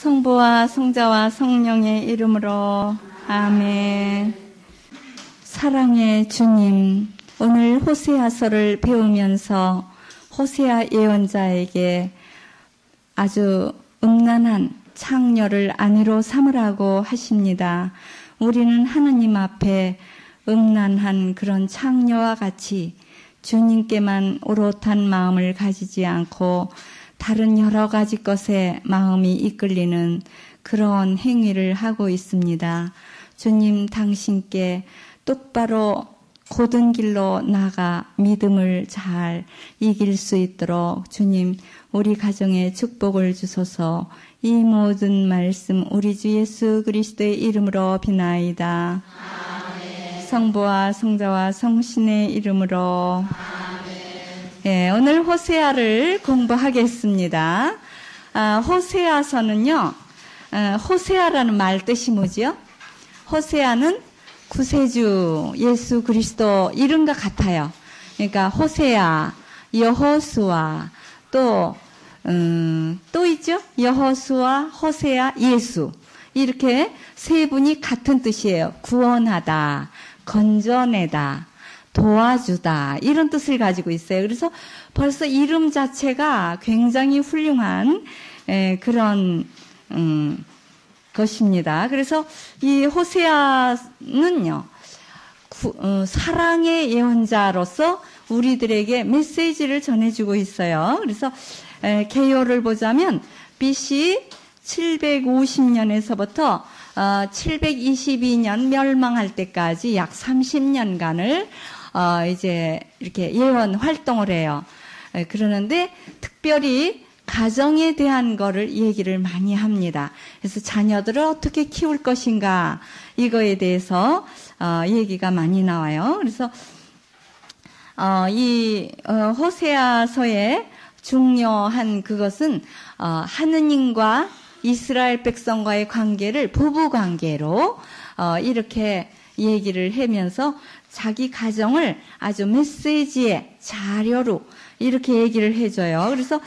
성부와 성자와 성령의 이름으로 아멘. 사랑의 주님, 오늘 호세아서를 배우면서 호세아 예언자에게 아주 음란한 창녀를 아내로 삼으라고 하십니다. 우리는 하느님 앞에 음란한 그런 창녀와 같이 주님께만 오롯한 마음을 가지지 않고 다른 여러 가지 것에 마음이 이끌리는 그런 행위를 하고 있습니다. 주님, 당신께 똑바로 고든 길로 나가 믿음을 잘 이길 수 있도록 주님, 우리 가정에 축복을 주소서. 이 모든 말씀 우리 주 예수 그리스도의 이름으로 비나이다. 아멘. 성부와 성자와 성신의 이름으로 아멘. 오늘 호세아를 공부하겠습니다. 호세아서는요, 호세아라는 말 뜻이 뭐죠? 호세아는 구세주 예수 그리스도 이름과 같아요. 그러니까 호세아, 여호수아, 또 있죠? 여호수아, 호세아, 예수. 이렇게 세 분이 같은 뜻이에요. 구원하다, 건져내다, 도와주다, 이런 뜻을 가지고 있어요. 그래서 벌써 이름 자체가 굉장히 훌륭한 그런 것입니다. 그래서 이 호세아는요, 사랑의 예언자로서 우리들에게 메시지를 전해주고 있어요. 그래서 개요를 보자면 BC 750년에서부터 722년 멸망할 때까지 약 30년간을 이제 이렇게 예언 활동을 해요. 그러는데 특별히 가정에 대한 거를 얘기를 많이 합니다. 그래서 자녀들을 어떻게 키울 것인가, 이거에 대해서 얘기가 많이 나와요. 그래서 이 호세아서의 중요한 그것은 하느님과 이스라엘 백성과의 관계를 부부 관계로 이렇게 얘기를 하면서 자기 가정을 아주 메시지의 자료로 이렇게 얘기를 해줘요. 그래서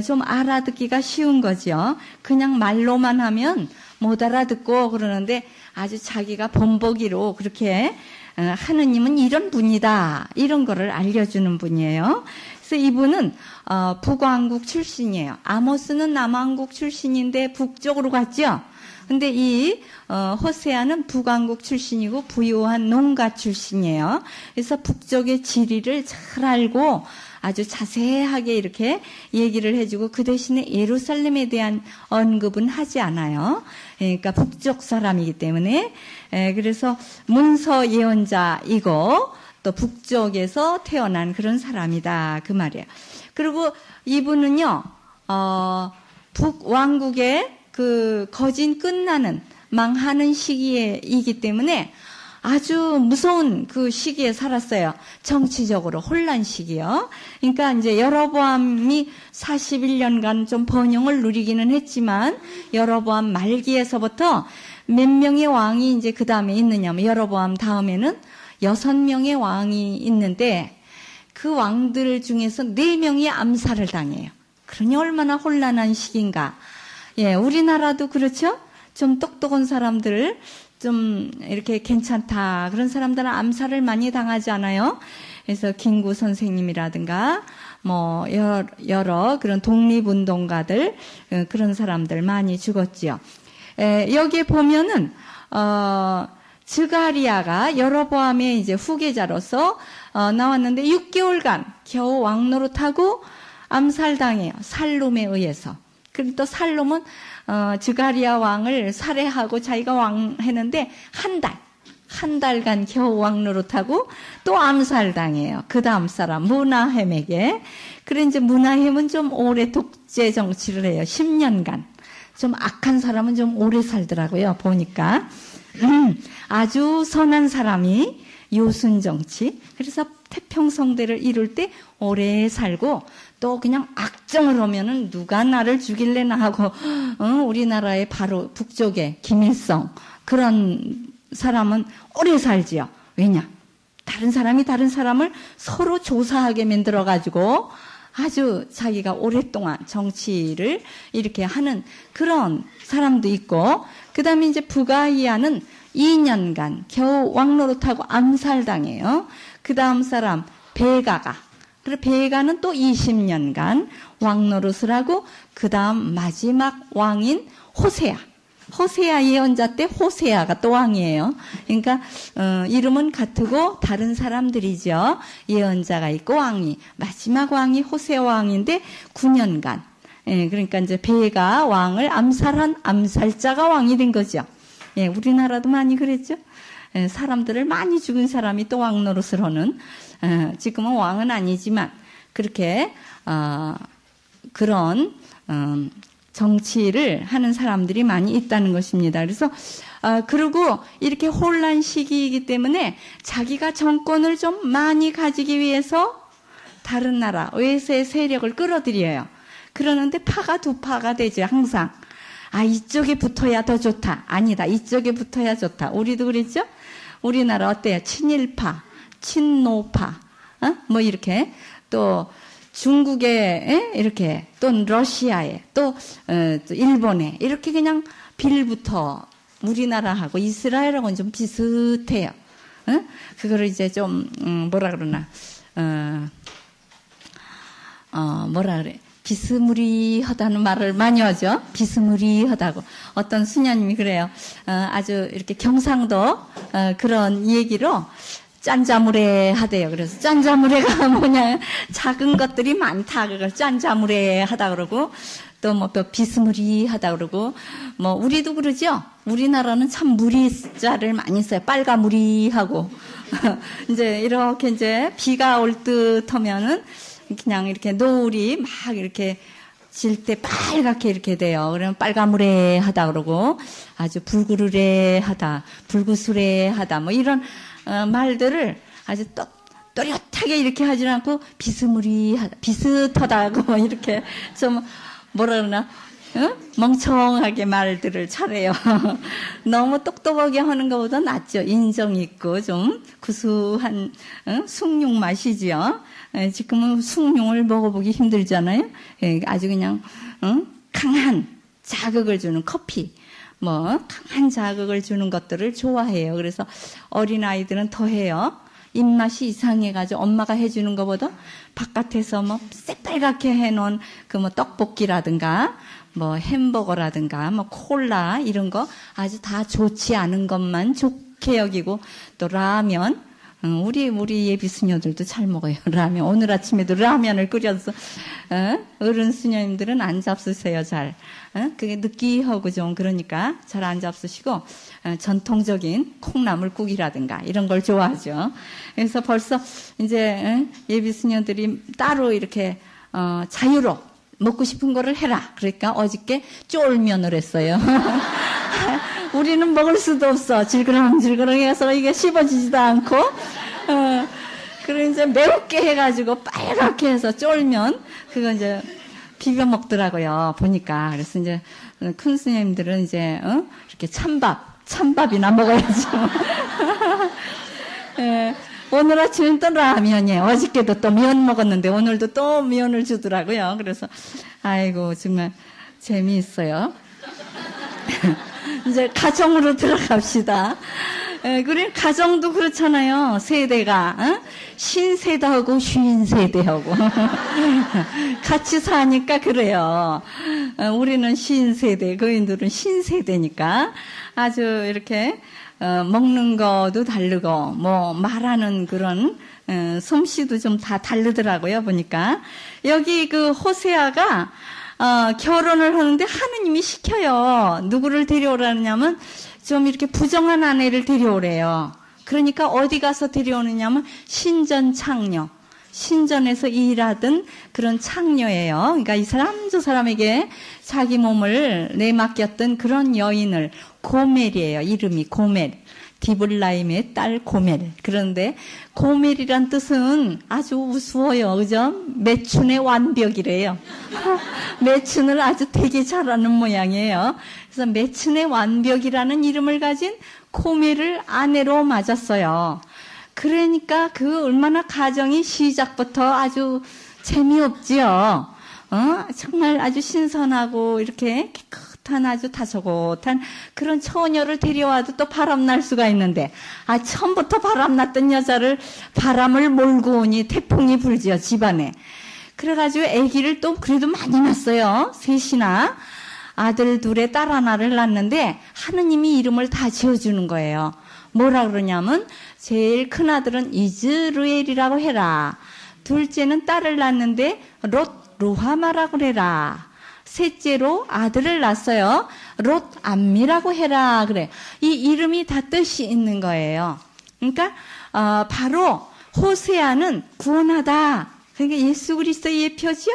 좀 알아듣기가 쉬운 거죠. 그냥 말로만 하면 못 알아듣고 그러는데 아주 자기가 본보기로 그렇게 하느님은 이런 분이다, 이런 거를 알려주는 분이에요. 그래서 이분은 북왕국 출신이에요. 아모스는 남왕국 출신인데 북쪽으로 갔죠. 근데 이 호세아는 북왕국 출신이고 부유한 농가 출신이에요. 그래서 북쪽의 지리를 잘 알고 아주 자세하게 이렇게 얘기를 해주고, 그 대신에 예루살렘에 대한 언급은 하지 않아요. 그러니까 북쪽 사람이기 때문에. 그래서 문서 예언자이고 또 북쪽에서 태어난 그런 사람이다, 그 말이에요. 그리고 이분은요, 북왕국의 그 거진 끝나는 망하는 시기이기 때문에 아주 무서운 그 시기에 살았어요. 정치적으로 혼란 시기요. 그러니까 이제 여로보암이 41년간 좀 번영을 누리기는 했지만, 여로보암 말기에서부터 몇 명의 왕이 이제 그 다음에 있느냐면, 여로보암 다음에는 6명의 왕이 있는데 그 왕들 중에서 4명이 암살을 당해요. 그러니 얼마나 혼란한 시기인가. 예, 우리나라도 그렇죠? 좀 똑똑한 사람들, 좀 이렇게 괜찮다, 그런 사람들은 암살을 많이 당하지 않아요? 그래서 김구 선생님이라든가 뭐 여러 그런 독립운동가들, 그런 사람들 많이 죽었지요. 여기에 보면은 즈가리아가 여로보암의 이제 후계자로서 나왔는데 6개월간 겨우 왕노릇하고 암살당해요. 살룸에 의해서. 그리고 또 살룸은 즈가리아 왕을 살해하고 자기가 왕 했는데 한 달간 겨우 왕노릇하고 또 암살당해요. 그 다음 사람 무나헴에게. 그래 이제 무나헴은 좀 오래 독재 정치를 해요. 10년간. 좀 악한 사람은 좀 오래 살더라고요, 보니까. 아주 선한 사람이 요순 정치. 그래서 태평성대를 이룰 때 오래 살고, 또 그냥 악정을 하면은 누가 나를 죽일래나 하고, 우리나라의 바로 북쪽에 김일성, 그런 사람은 오래 살지요. 왜냐? 다른 사람이 다른 사람을 서로 조사하게 만들어가지고 아주 자기가 오랫동안 정치를 이렇게 하는 그런 사람도 있고, 그 다음에 이제 부가이아는 2년간 겨우 왕노릇하고 암살당해요. 그 다음 사람 베가가, 그리고 베가는 또 20년간 왕노릇을 하고, 그 다음 마지막 왕인 호세아. 호세아 예언자 때 호세아가 또 왕이에요. 그러니까 이름은 같고 다른 사람들이죠. 예언자가 있고 왕이, 마지막 왕이 호세아 왕인데 9년간. 예, 그러니까 이제 베가 왕을 암살한 암살자가 왕이 된 거죠. 예, 우리나라도 많이 그랬죠. 예, 사람들을 많이 죽은 사람이 또 왕 노릇을 하는, 지금은 왕은 아니지만 그렇게 그런 정치를 하는 사람들이 많이 있다는 것입니다. 그래서 그리고 이렇게 혼란 시기이기 때문에 자기가 정권을 좀 많이 가지기 위해서 다른 나라 외세의 세력을 끌어들여요. 그러는데 파가 두 파가 되죠. 항상 이쪽에 붙어야 더 좋다, 아니다 이쪽에 붙어야 좋다. 우리도 그랬죠. 우리나라 어때요? 친일파, 친노파, 뭐 이렇게, 또 중국에 이렇게, 또 러시아에, 또 일본에 이렇게 그냥 빌부터 우리나라하고 이스라엘하고는 좀 비슷해요. 그거를 이제 좀 뭐라 그러나 뭐라 그래, 비스무리하다는 말을 많이 하죠. 비스무리하다고. 어떤 수녀님이 그래요. 아주 이렇게 경상도 그런 얘기로 짠자무레하대요. 그래서 짠자무레가 뭐냐, 작은 것들이 많다, 그걸 짠자무레하다 그러고, 또 뭐 비스무리하다 그러고, 뭐 우리도 그러죠. 우리나라는 참 무리자를 많이 써요. 빨가무리하고. 이제 이렇게 이제 비가 올 듯 하면은 그냥 이렇게 노을이 막 이렇게 질 때 빨갛게 이렇게 돼요. 그러면 빨가무레하다 그러고, 아주 불구르레하다, 불구수레하다, 뭐 이런 말들을 아주 또렷하게 이렇게 하지 않고 비스무리하다, 비슷하다고 이렇게 좀 뭐라 그러나, 멍청하게 말들을 잘해요. 너무 똑똑하게 하는 것보다 낫죠. 인정 있고 좀 구수한 숭늉 맛이지요. 지금은 숭늉을 먹어보기 힘들잖아요. 아주 그냥 강한 자극을 주는 커피, 뭐 강한 자극을 주는 것들을 좋아해요. 그래서 어린아이들은 더 해요. 입맛이 이상해가지고 엄마가 해주는 것보다 바깥에서 뭐 새빨갛게 해놓은 그 뭐 떡볶이라든가 뭐 햄버거라든가 뭐 콜라 이런 거 아주 다 좋지 않은 것만 좋게 여기고, 또 라면, 우리 예비 수녀들도 잘 먹어요. 라면. 오늘 아침에도 라면을 끓여서 어른 수녀님들은 안 잡수세요. 잘. 그게 느끼하고 좀 그러니까 잘 안 잡수시고, 전통적인 콩나물국이라든가 이런 걸 좋아하죠. 그래서 벌써 이제 예비 수녀들이 따로 이렇게 자유로 먹고 싶은 거를 해라. 그러니까 어저께 쫄면을 했어요. 우리는 먹을 수도 없어. 질그렁질그렁해서 이게 씹어지지도 않고. 그리고 이제 매우게 해가지고 빨갛게 해서 쫄면, 그거 이제 비벼 먹더라고요. 보니까. 그래서 이제 큰 스님들은 이제 이렇게 찬밥이나 먹어야죠. 오늘 아침엔 또 라면이에요. 어저께도 또 면 먹었는데 오늘도 또 면을 주더라고요. 그래서 아이고 정말 재미있어요. 이제 가정으로 들어갑시다. 그래, 가정도 그렇잖아요. 세대가 신세대하고 쉰세대하고 같이 사니까 그래요. 우리는 신세대, 거인들은 신세대니까 아주 이렇게 먹는 거도 다르고 뭐 말하는 그런 솜씨도 좀 다 다르더라고요. 보니까 여기 그 호세아가 결혼을 하는데 하느님이 시켜요. 누구를 데려오라냐면 좀 이렇게 부정한 아내를 데려오래요. 그러니까 어디 가서 데려오느냐면 신전 창녀, 신전에서 일하던 그런 창녀예요. 그러니까 이 사람 저 사람에게 자기 몸을 내맡겼던 그런 여인을, 고멜이에요. 이름이 고멜. 디블라임의 딸 고멜. 그런데 고멜이란 뜻은 아주 우스워요. 그죠? 매춘의 완벽이래요. 매춘을 아주 되게 잘하는 모양이에요. 그래서 매춘의 완벽이라는 이름을 가진 고멜을 아내로 맞았어요. 그러니까 그 얼마나 가정이 시작부터 아주 재미없지요. 정말 아주 신선하고 이렇게 깨끗한 아주 다소곳한 그런 처녀를 데려와도 또 바람 날 수가 있는데, 처음부터 바람 났던 여자를 바람을 몰고 오니 태풍이 불지요, 집안에. 그래가지고 아기를 또 그래도 많이 낳았어요. 셋이나. 아들 둘에 딸 하나를 낳는데 하느님이 이름을 다 지어주는 거예요. 뭐라 그러냐면 제일 큰 아들은 이즈르엘이라고 해라. 둘째는 딸을 낳는데 롯루하마라고 해라. 셋째로 아들을 낳았어요. 롯암미라고 해라. 그래. 이 이름이 다 뜻이 있는 거예요. 그러니까 바로 호세아는 구원하다. 그러니까 예수 그리스도의 예표지요.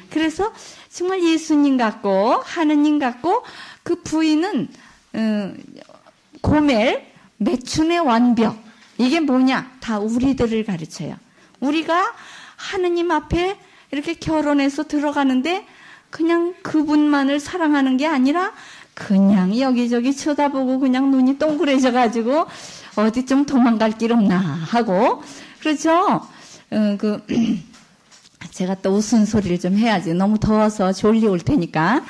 그래서 정말 예수님 같고 하느님 같고, 그 부인은 고멜 매춘의 완벽. 이게 뭐냐? 다 우리들을 가르쳐요. 우리가 하느님 앞에 이렇게 결혼해서 들어가는데 그냥 그분만을 사랑하는 게 아니라 그냥 여기저기 쳐다보고 그냥 눈이 동그래져 가지고 어디 좀 도망갈 길 없나 하고, 그렇죠? 제가 또 웃은 소리를 좀 해야지. 너무 더워서 졸리 올 테니까.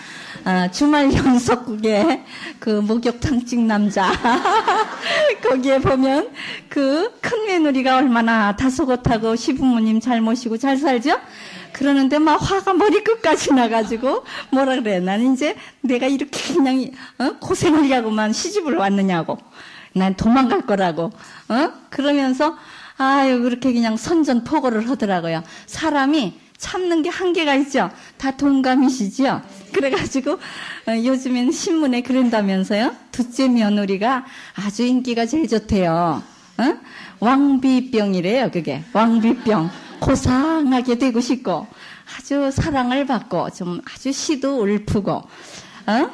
주말 연속국에 그 목욕탕집 남자 거기에 보면 그 큰 며느리가 얼마나 다소곳하고 시부모님 잘 모시고 잘 살죠? 그러는데 막 화가 머리끝까지 나가지고 뭐라 그래. 나는 이제 내가 이렇게 그냥 고생을 하고만 시집을 왔느냐고. 난 도망갈 거라고. 그러면서 아유, 그렇게 그냥 선전포고를 하더라고요. 사람이 참는 게 한계가 있죠. 다 동감이시죠. 그래가지고 요즘엔 신문에 그런다면서요. 둘째 며느리가 아주 인기가 제일 좋대요. 왕비병이래요. 그게 왕비병. 고상하게 되고 싶고 아주 사랑을 받고 좀 아주 시도 울프고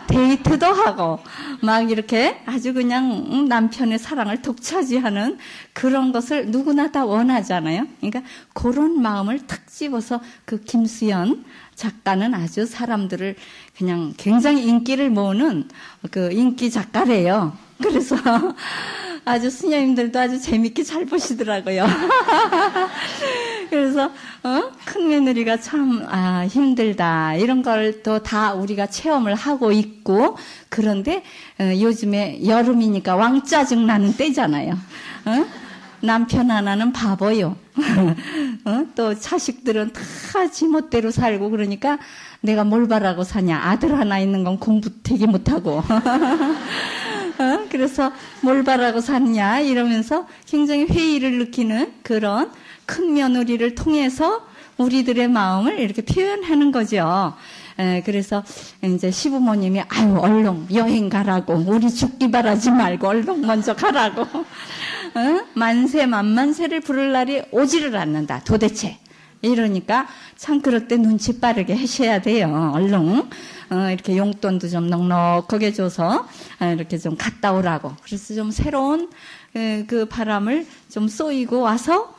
데이트도 하고 막 이렇게 아주 그냥 남편의 사랑을 독차지하는 그런 것을 누구나 다 원하잖아요. 그러니까 그런 마음을 탁 집어서 그 김수연 작가는 아주 사람들을 그냥 굉장히 인기를 모으는 그 인기 작가래요. 그래서 아주 수녀님들도 아주 재밌게 잘 보시더라고요. 그래서 큰 며느리가 참 힘들다 이런 걸 또 다 우리가 체험을 하고 있고, 그런데 요즘에 여름이니까 왕짜증 나는 때잖아요. 남편 하나는 바보요. 또 자식들은 다 지멋대로 살고, 그러니까 내가 뭘 바라고 사냐. 아들 하나 있는 건 공부 되게 못하고 그래서 뭘 바라고 사느냐 이러면서 굉장히 회의를 느끼는 그런 큰 며느리를 통해서 우리들의 마음을 이렇게 표현하는 거죠. 그래서 이제 시부모님이 아유 얼른 여행 가라고, 우리 죽기 바라지 말고 얼른 먼저 가라고. 만세 만만세를 부를 날이 오지를 않는다 도대체. 이러니까 참 그럴 때 눈치 빠르게 하셔야 돼요. 얼른 이렇게 용돈도 좀 넉넉하게 줘서 이렇게 좀 갔다 오라고. 그래서 좀 새로운 그 바람을 좀 쏘이고 와서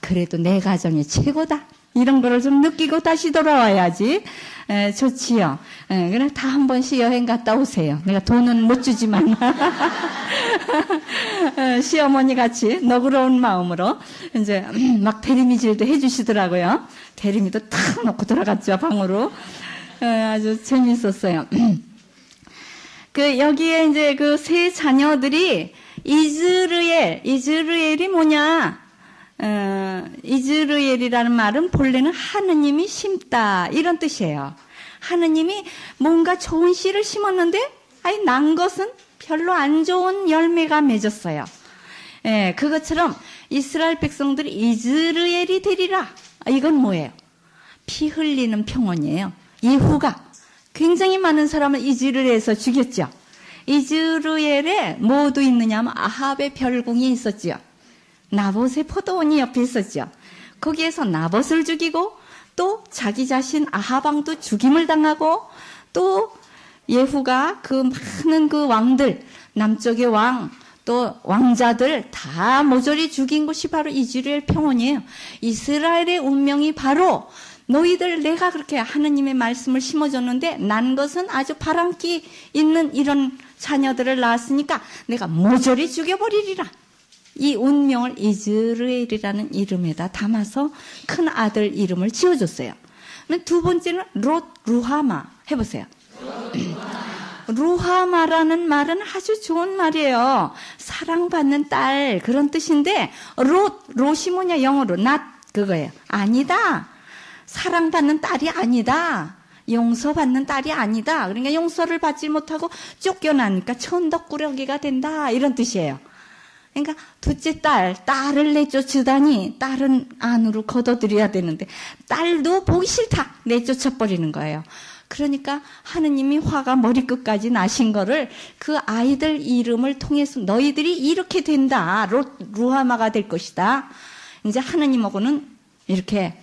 그래도 내 가정이 최고다 이런 거를 좀 느끼고 다시 돌아와야지 좋지요. 그래 다 한 번씩 여행 갔다 오세요. 내가 돈은 못 주지만 시어머니 같이 너그러운 마음으로 이제 막 대리미질도 해주시더라고요. 대리미도 탁 놓고 들어갔죠, 방으로. 아주 재밌었어요. 여기에 이제 그 세 자녀들이 이즈르엘이 뭐냐? 이즈르엘이라는 말은 본래는 하느님이 심다 이런 뜻이에요. 하느님이 뭔가 좋은 씨를 심었는데 난 것은 별로 안 좋은 열매가 맺었어요. 그것처럼 이스라엘 백성들이 이즈르엘이 되리라. 이건 뭐예요? 피 흘리는 평원이에요. 예후가 굉장히 많은 사람을 이즈르엘에서 죽였죠. 이즈르엘에 뭐도 있느냐 하면 아합의 별궁이 있었죠. 나봇의 포도원이 옆에 있었죠. 거기에서 나봇을 죽이고 또 자기 자신 아하방도 죽임을 당하고, 또 예후가 그 많은 그 왕들, 남쪽의 왕, 또 왕자들 다 모조리 죽인 곳이 바로 이즈라엘 평원이에요. 이스라엘의 운명이 바로 너희들 내가 그렇게 하느님의 말씀을 심어줬는데 난 것은 아주 바람기 있는 이런 자녀들을 낳았으니까 내가 모조리 죽여버리리라. 이 운명을 이스라엘이라는 이름에다 담아서 큰 아들 이름을 지어줬어요. 두 번째는 롯 루하마 해보세요. 루하마라는 말은 아주 좋은 말이에요. 사랑받는 딸 그런 뜻인데 롯이 뭐냐 영어로 not 그거예요. 아니다. 사랑받는 딸이 아니다. 용서받는 딸이 아니다. 그러니까 용서를 받지 못하고 쫓겨나니까 천덕꾸러기가 된다 이런 뜻이에요. 그러니까 둘째 딸을 내쫓으다니 딸은 안으로 걷어들여야 되는데 딸도 보기 싫다 내쫓아버리는 거예요. 그러니까 하느님이 화가 머리끝까지 나신 거를 그 아이들 이름을 통해서 너희들이 이렇게 된다. 루하마가 될 것이다. 이제 하느님하고는 이렇게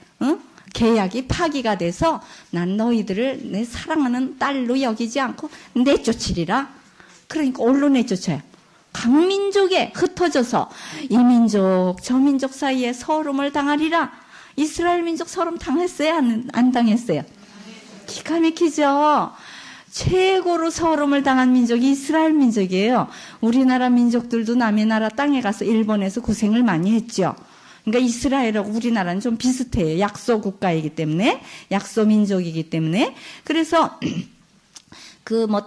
계약이 파기가 돼서 난 너희들을 내 사랑하는 딸로 여기지 않고 내쫓으리라. 그러니까 어디로 내쫓아요? 각 민족에 흩어져서 이 민족 저 민족 사이에 서름을 당하리라. 이스라엘 민족 서름 당했어요? 안 당했어요? 기가 막히죠. 최고로 서름을 당한 민족이 이스라엘 민족이에요. 우리나라 민족들도 남의 나라 땅에 가서 일본에서 고생을 많이 했죠. 그러니까 이스라엘하고 우리나라는 좀 비슷해요. 약소 국가이기 때문에, 약소 민족이기 때문에. 그래서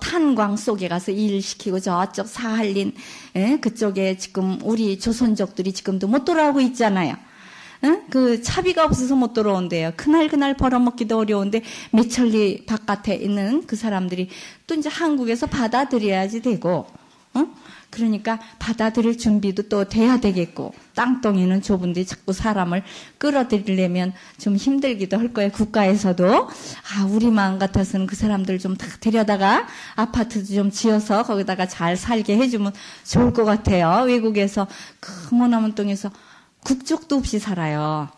탄광 속에 가서 일시키고 저쪽 사할린 그쪽에 지금 우리 조선족들이 지금도 못 돌아오고 있잖아요. 그 차비가 없어서 못 돌아온대요. 그날 벌어먹기도 어려운데 매천리 바깥에 있는 그 사람들이 또 이제 한국에서 받아들여야지 되고, 그러니까 받아들일 준비도 또 돼야 되겠고, 땅덩이는 좁은데 자꾸 사람을 끌어들이려면 좀 힘들기도 할 거예요. 국가에서도. 우리 마음 같아서는 그 사람들 좀 다 데려다가 아파트도 좀 지어서 거기다가 잘 살게 해주면 좋을 것 같아요. 외국에서 그 머나먼 땅에서 국적도 없이 살아요.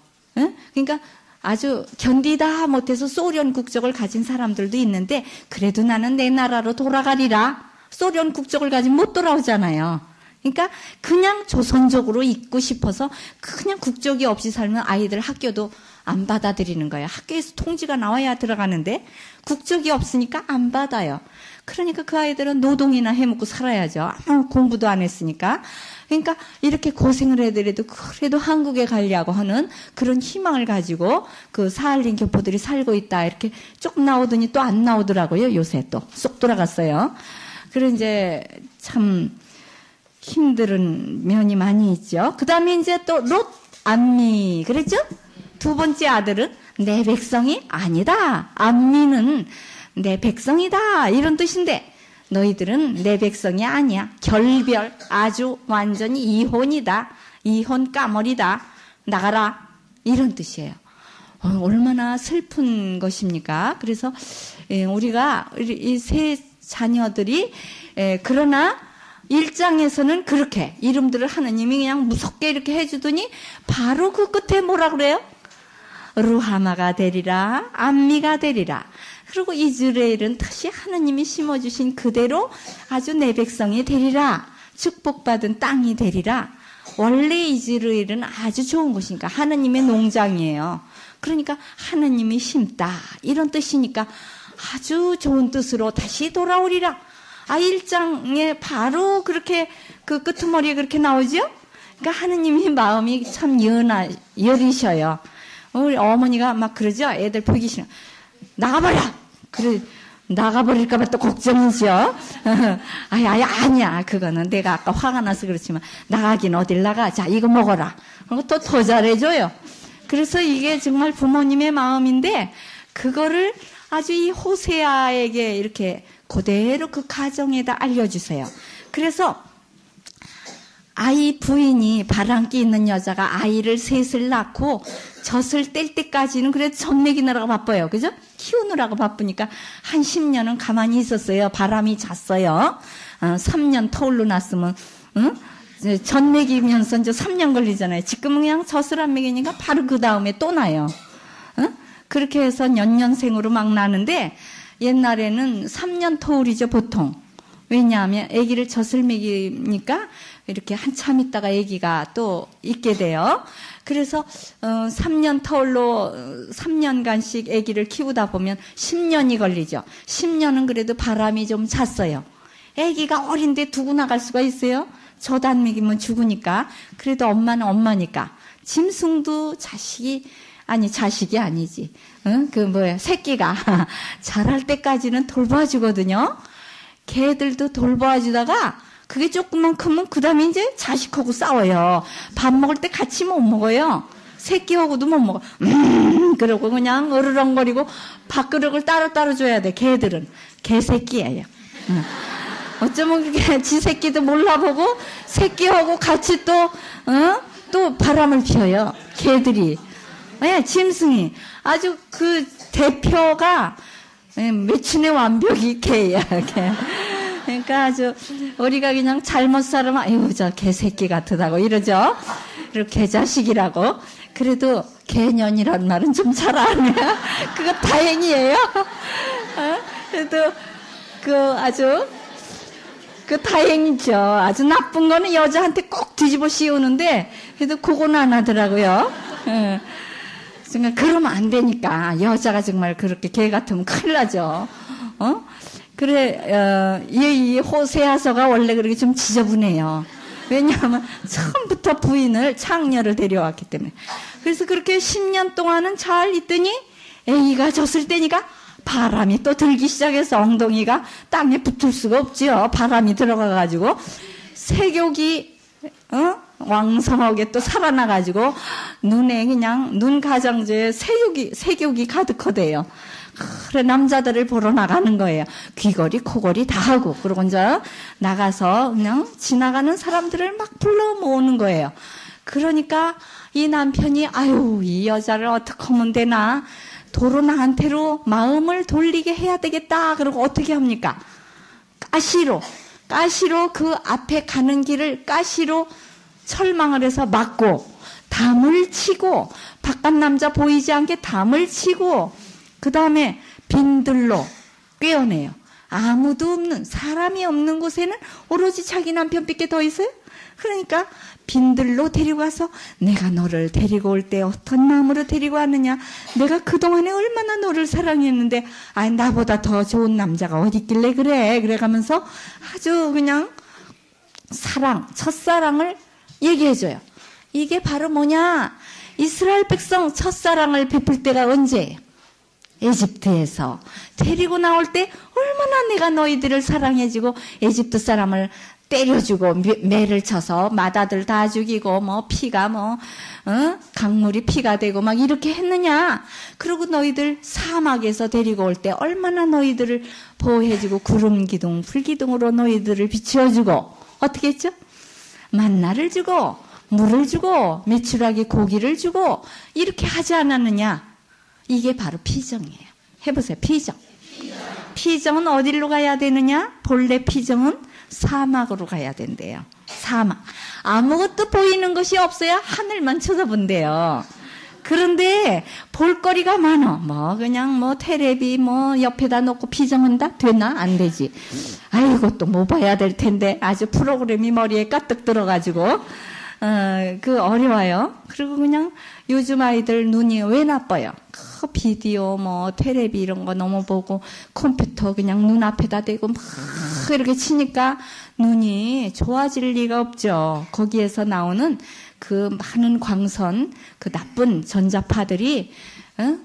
그러니까 아주 견디다 못해서 소련 국적을 가진 사람들도 있는데 그래도 나는 내 나라로 돌아가리라. 소련 국적을 가지면 못 돌아오잖아요. 그러니까 그냥 조선족으로 있고 싶어서 그냥 국적이 없이 살면 아이들 학교도 안 받아들이는 거예요. 학교에서 통지가 나와야 들어가는데 국적이 없으니까 안 받아요. 그러니까 그 아이들은 노동이나 해먹고 살아야죠. 아무 공부도 안 했으니까. 그러니까 이렇게 고생을 해더라도 그래도 한국에 가려고 하는 그런 희망을 가지고 그 사할린 교포들이 살고 있다. 이렇게 쭉 나오더니 또 안 나오더라고요. 요새 또 쏙 돌아갔어요. 그래 이제 참 힘든 면이 많이 있죠. 그 다음에 이제 또 롯 암미 그랬죠? 두 번째 아들은 내 백성이 아니다. 암미는 내 백성이다. 이런 뜻인데 너희들은 내 백성이 아니야. 결별 아주 완전히 이혼이다. 이혼 까머리다. 나가라. 이런 뜻이에요. 얼마나 슬픈 것입니까? 그래서 우리가 이 세 자녀들이 그러나 1장에서는 그렇게 이름들을 하느님이 그냥 무섭게 이렇게 해주더니 바로 그 끝에 뭐라 그래요? 루하마가 되리라. 암미가 되리라. 그리고 이스라엘은 다시 하느님이 심어주신 그대로 아주 내 백성이 되리라. 축복받은 땅이 되리라. 원래 이스라엘은 아주 좋은 곳이니까 하느님의 농장이에요. 그러니까 하느님이 심다 이런 뜻이니까 아주 좋은 뜻으로 다시 돌아오리라. 1장에 바로 그렇게 그 끄트머리에 그렇게 나오죠? 그러니까 하느님이 마음이 참 여리셔요. 우리 어머니가 막 그러죠? 애들 보기 싫어. 나가버려! 그래, 나가버릴까봐 또 걱정이죠? 아니야. 그거는 내가 아까 화가 나서 그렇지만, 나가긴 어딜 나가. 자, 이거 먹어라. 그리고 또 더 잘해줘요. 그래서 이게 정말 부모님의 마음인데, 그거를 아주 이 호세아에게 이렇게 그대로 그 가정에다 알려주세요. 그래서, 아이 부인이 바람기 있는 여자가 아이를 셋을 낳고 젖을 뗄 때까지는 그래도 젖 먹이느라고 바빠요. 그죠? 키우느라고 바쁘니까 한 10년은 가만히 있었어요. 바람이 잤어요. 3년 터울로 낳았으면 젖 먹이면서 이제 3년 걸리잖아요. 지금은 그냥 젖을 안 먹이니까 바로 그 다음에 또 나요. 그렇게 해서 연년생으로 막 나는데 옛날에는 3년 터울이죠 보통. 왜냐하면 아기를 젖을 먹이니까 이렇게 한참 있다가 아기가 또 있게 돼요. 그래서 3년 터울로 3년간씩 아기를 키우다 보면 10년이 걸리죠. 10년은 그래도 바람이 좀 잤어요. 아기가 어린데 두고 나갈 수가 있어요? 젖 안 먹이면 죽으니까. 그래도 엄마는 엄마니까. 짐승도 자식이 아니지. 응? 새끼가 자랄 때까지는 돌봐주거든요. 개들도 돌봐주다가 그게 조금만 크면 그 다음에 이제 자식하고 싸워요. 밥 먹을 때 같이 못 먹어요. 새끼하고도 못 먹어. 그러고 그냥 으르렁거리고 밥그릇을 따로 줘야 돼. 개들은. 개새끼예요. 어쩌면 그게 지 새끼도 몰라보고 새끼하고 같이 또 바람을 피워요. 개들이. 네, 짐승이. 아주 그 대표가 매춘의 완벽이 개야. 개. 그러니까 아주 우리가 그냥 잘못 살면 아이고 저 개새끼 같다고 이러죠. 그리고 개자식이라고. 그래도 개년이란 말은 좀 잘 안 해요. 그거 다행이에요. 그래도 아주 다행이죠. 아주 나쁜 거는 여자한테 꼭 뒤집어 씌우는데 그래도 그건 안 하더라고요. 그러니까 그러면 안 되니까 여자가 정말 그렇게 개 같으면 큰일 나죠. 그래 이 호세아서가 원래 그렇게 좀 지저분해요. 왜냐하면 처음부터 부인을 창녀를 데려왔기 때문에. 그래서 그렇게 10년 동안은 잘 있더니 애기가 졌을 때니까 바람이 또 들기 시작해서 엉덩이가 땅에 붙을 수가 없지요. 바람이 들어가가지고 세욕이 왕성하게 또 살아나가지고 눈에 그냥 눈 가장자에 세욕이 가득하대요. 그래 남자들을 보러 나가는 거예요. 귀걸이 코걸이 다 하고. 그러고 이제 나가서 그냥 지나가는 사람들을 막 불러 모으는 거예요. 그러니까 이 남편이 아유 이 여자를 어떻게 하면 되나, 도로 나한테로 마음을 돌리게 해야 되겠다. 그러고 어떻게 합니까? 가시로 그 앞에 가는 길을 가시로 철망을 해서 막고 담을 치고 바깥 남자 보이지 않게 담을 치고 그 다음에 빈들로 꿰어내요. 아무도 없는, 사람이 없는 곳에는 오로지 자기 남편밖에 더 있어요? 그러니까 빈들로 데리고 가서 내가 너를 데리고 올 때 어떤 마음으로 데리고 왔느냐, 내가 그동안에 얼마나 너를 사랑했는데 나보다 더 좋은 남자가 어디 있길래 그래 가면서 아주 그냥 첫사랑을 얘기해줘요. 이게 바로 뭐냐, 이스라엘 백성 첫사랑을 베풀 때가 언제예요? 에집트에서 데리고 나올 때 얼마나 내가 너희들을 사랑해주고 에집트 사람을 때려주고 매를 쳐서 마다들 다 죽이고 피가 강물이 피가 되고 막 이렇게 했느냐. 그리고 너희들 사막에서 데리고 올 때 얼마나 너희들을 보호해주고 구름 기둥 불기둥으로 너희들을 비추어주고 어떻게 했죠? 만나를 주고 물을 주고 메추라기 고기를 주고 이렇게 하지 않았느냐. 이게 바로 피정이에요. 해보세요. 피정은 어디로 가야 되느냐? 본래 피정은 사막으로 가야 된대요. 사막. 아무것도 보이는 것이 없어야 하늘만 쳐다본대요. 그런데 볼거리가 많아. 그냥 테레비 옆에다 놓고 피정한다? 되나? 안 되지. 아이고 또 뭐 봐야 될 텐데. 아주 프로그램이 머리에 가득 들어가지고 어려워요. 그리고 그냥 요즘 아이들 눈이 왜 나빠요? 비디오, 테레비 이런 거 너무 보고 컴퓨터 그냥 눈앞에다 대고 막 이렇게 치니까 눈이 좋아질 리가 없죠. 거기에서 나오는 그 많은 광선, 그 나쁜 전자파들이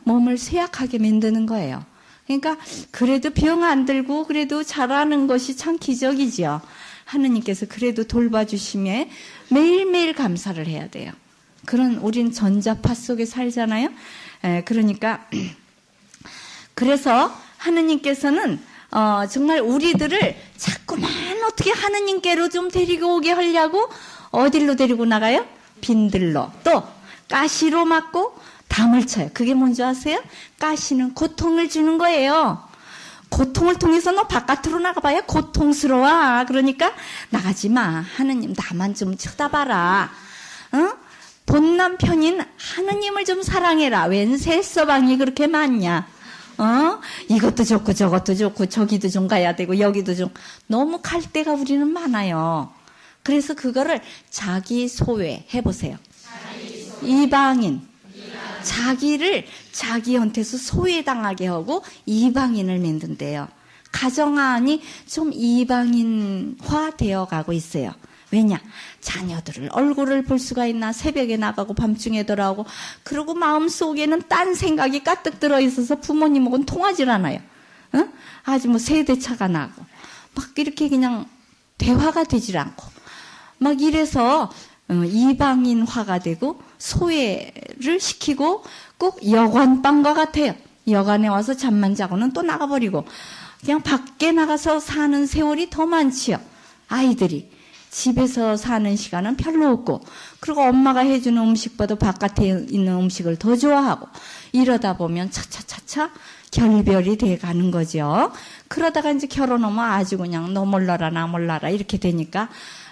몸을 쇠약하게 만드는 거예요. 그러니까 그래도 병 안 들고 그래도 잘하는 것이 참 기적이죠. 하느님께서 그래도 돌봐주심에 매일매일 감사를 해야 돼요. 우린 전자파 속에 살잖아요. 그러니까 그래서 하느님께서는 정말 우리들을 자꾸만 어떻게 하느님께로 좀 데리고 오게 하려고 어디로 데리고 나가요? 빈들로. 또 가시로 막고 담을 쳐요. 그게 뭔지 아세요? 가시는 고통을 주는 거예요. 고통을 통해서 너 바깥으로 나가봐야 고통스러워. 그러니까 나가지 마. 하느님 나만 좀 쳐다봐라. 본 남편인 하느님을 좀 사랑해라. 웬 새서방이 그렇게 많냐. 이것도 좋고 저것도 좋고 저기도 좀 가야 되고 여기도 좀. 너무 갈 데가 우리는 많아요. 그래서 그거를 자기 소외 해보세요. 이방인. 자기를 자기한테서 소외당하게 하고 이방인을 만든대요. 가정안이 좀 이방인화 되어 가고 있어요. 왜냐? 자녀들을 얼굴을 볼 수가 있나? 새벽에 나가고 밤중에 돌아오고, 그리고 마음속에는 딴 생각이 가득 들어있어서 부모님하고는 통하질 않아요. 응? 아주 뭐 세대차가 나고 막 이렇게 그냥 대화가 되질 않고 막 이래서 이방인화가 되고 소외를 시키고 꼭 여관방과 같아요. 여관에 와서 잠만 자고는 또 나가버리고 그냥 밖에 나가서 사는 세월이 더 많지요. 아이들이 집에서 사는 시간은 별로 없고, 그리고 엄마가 해주는 음식보다 바깥에 있는 음식을 더 좋아하고, 이러다 보면 차차차차 결별이 돼 가는 거죠. 그러다가 이제 결혼하면 아주 그냥 너 몰라라 나 몰라라 이렇게 되니까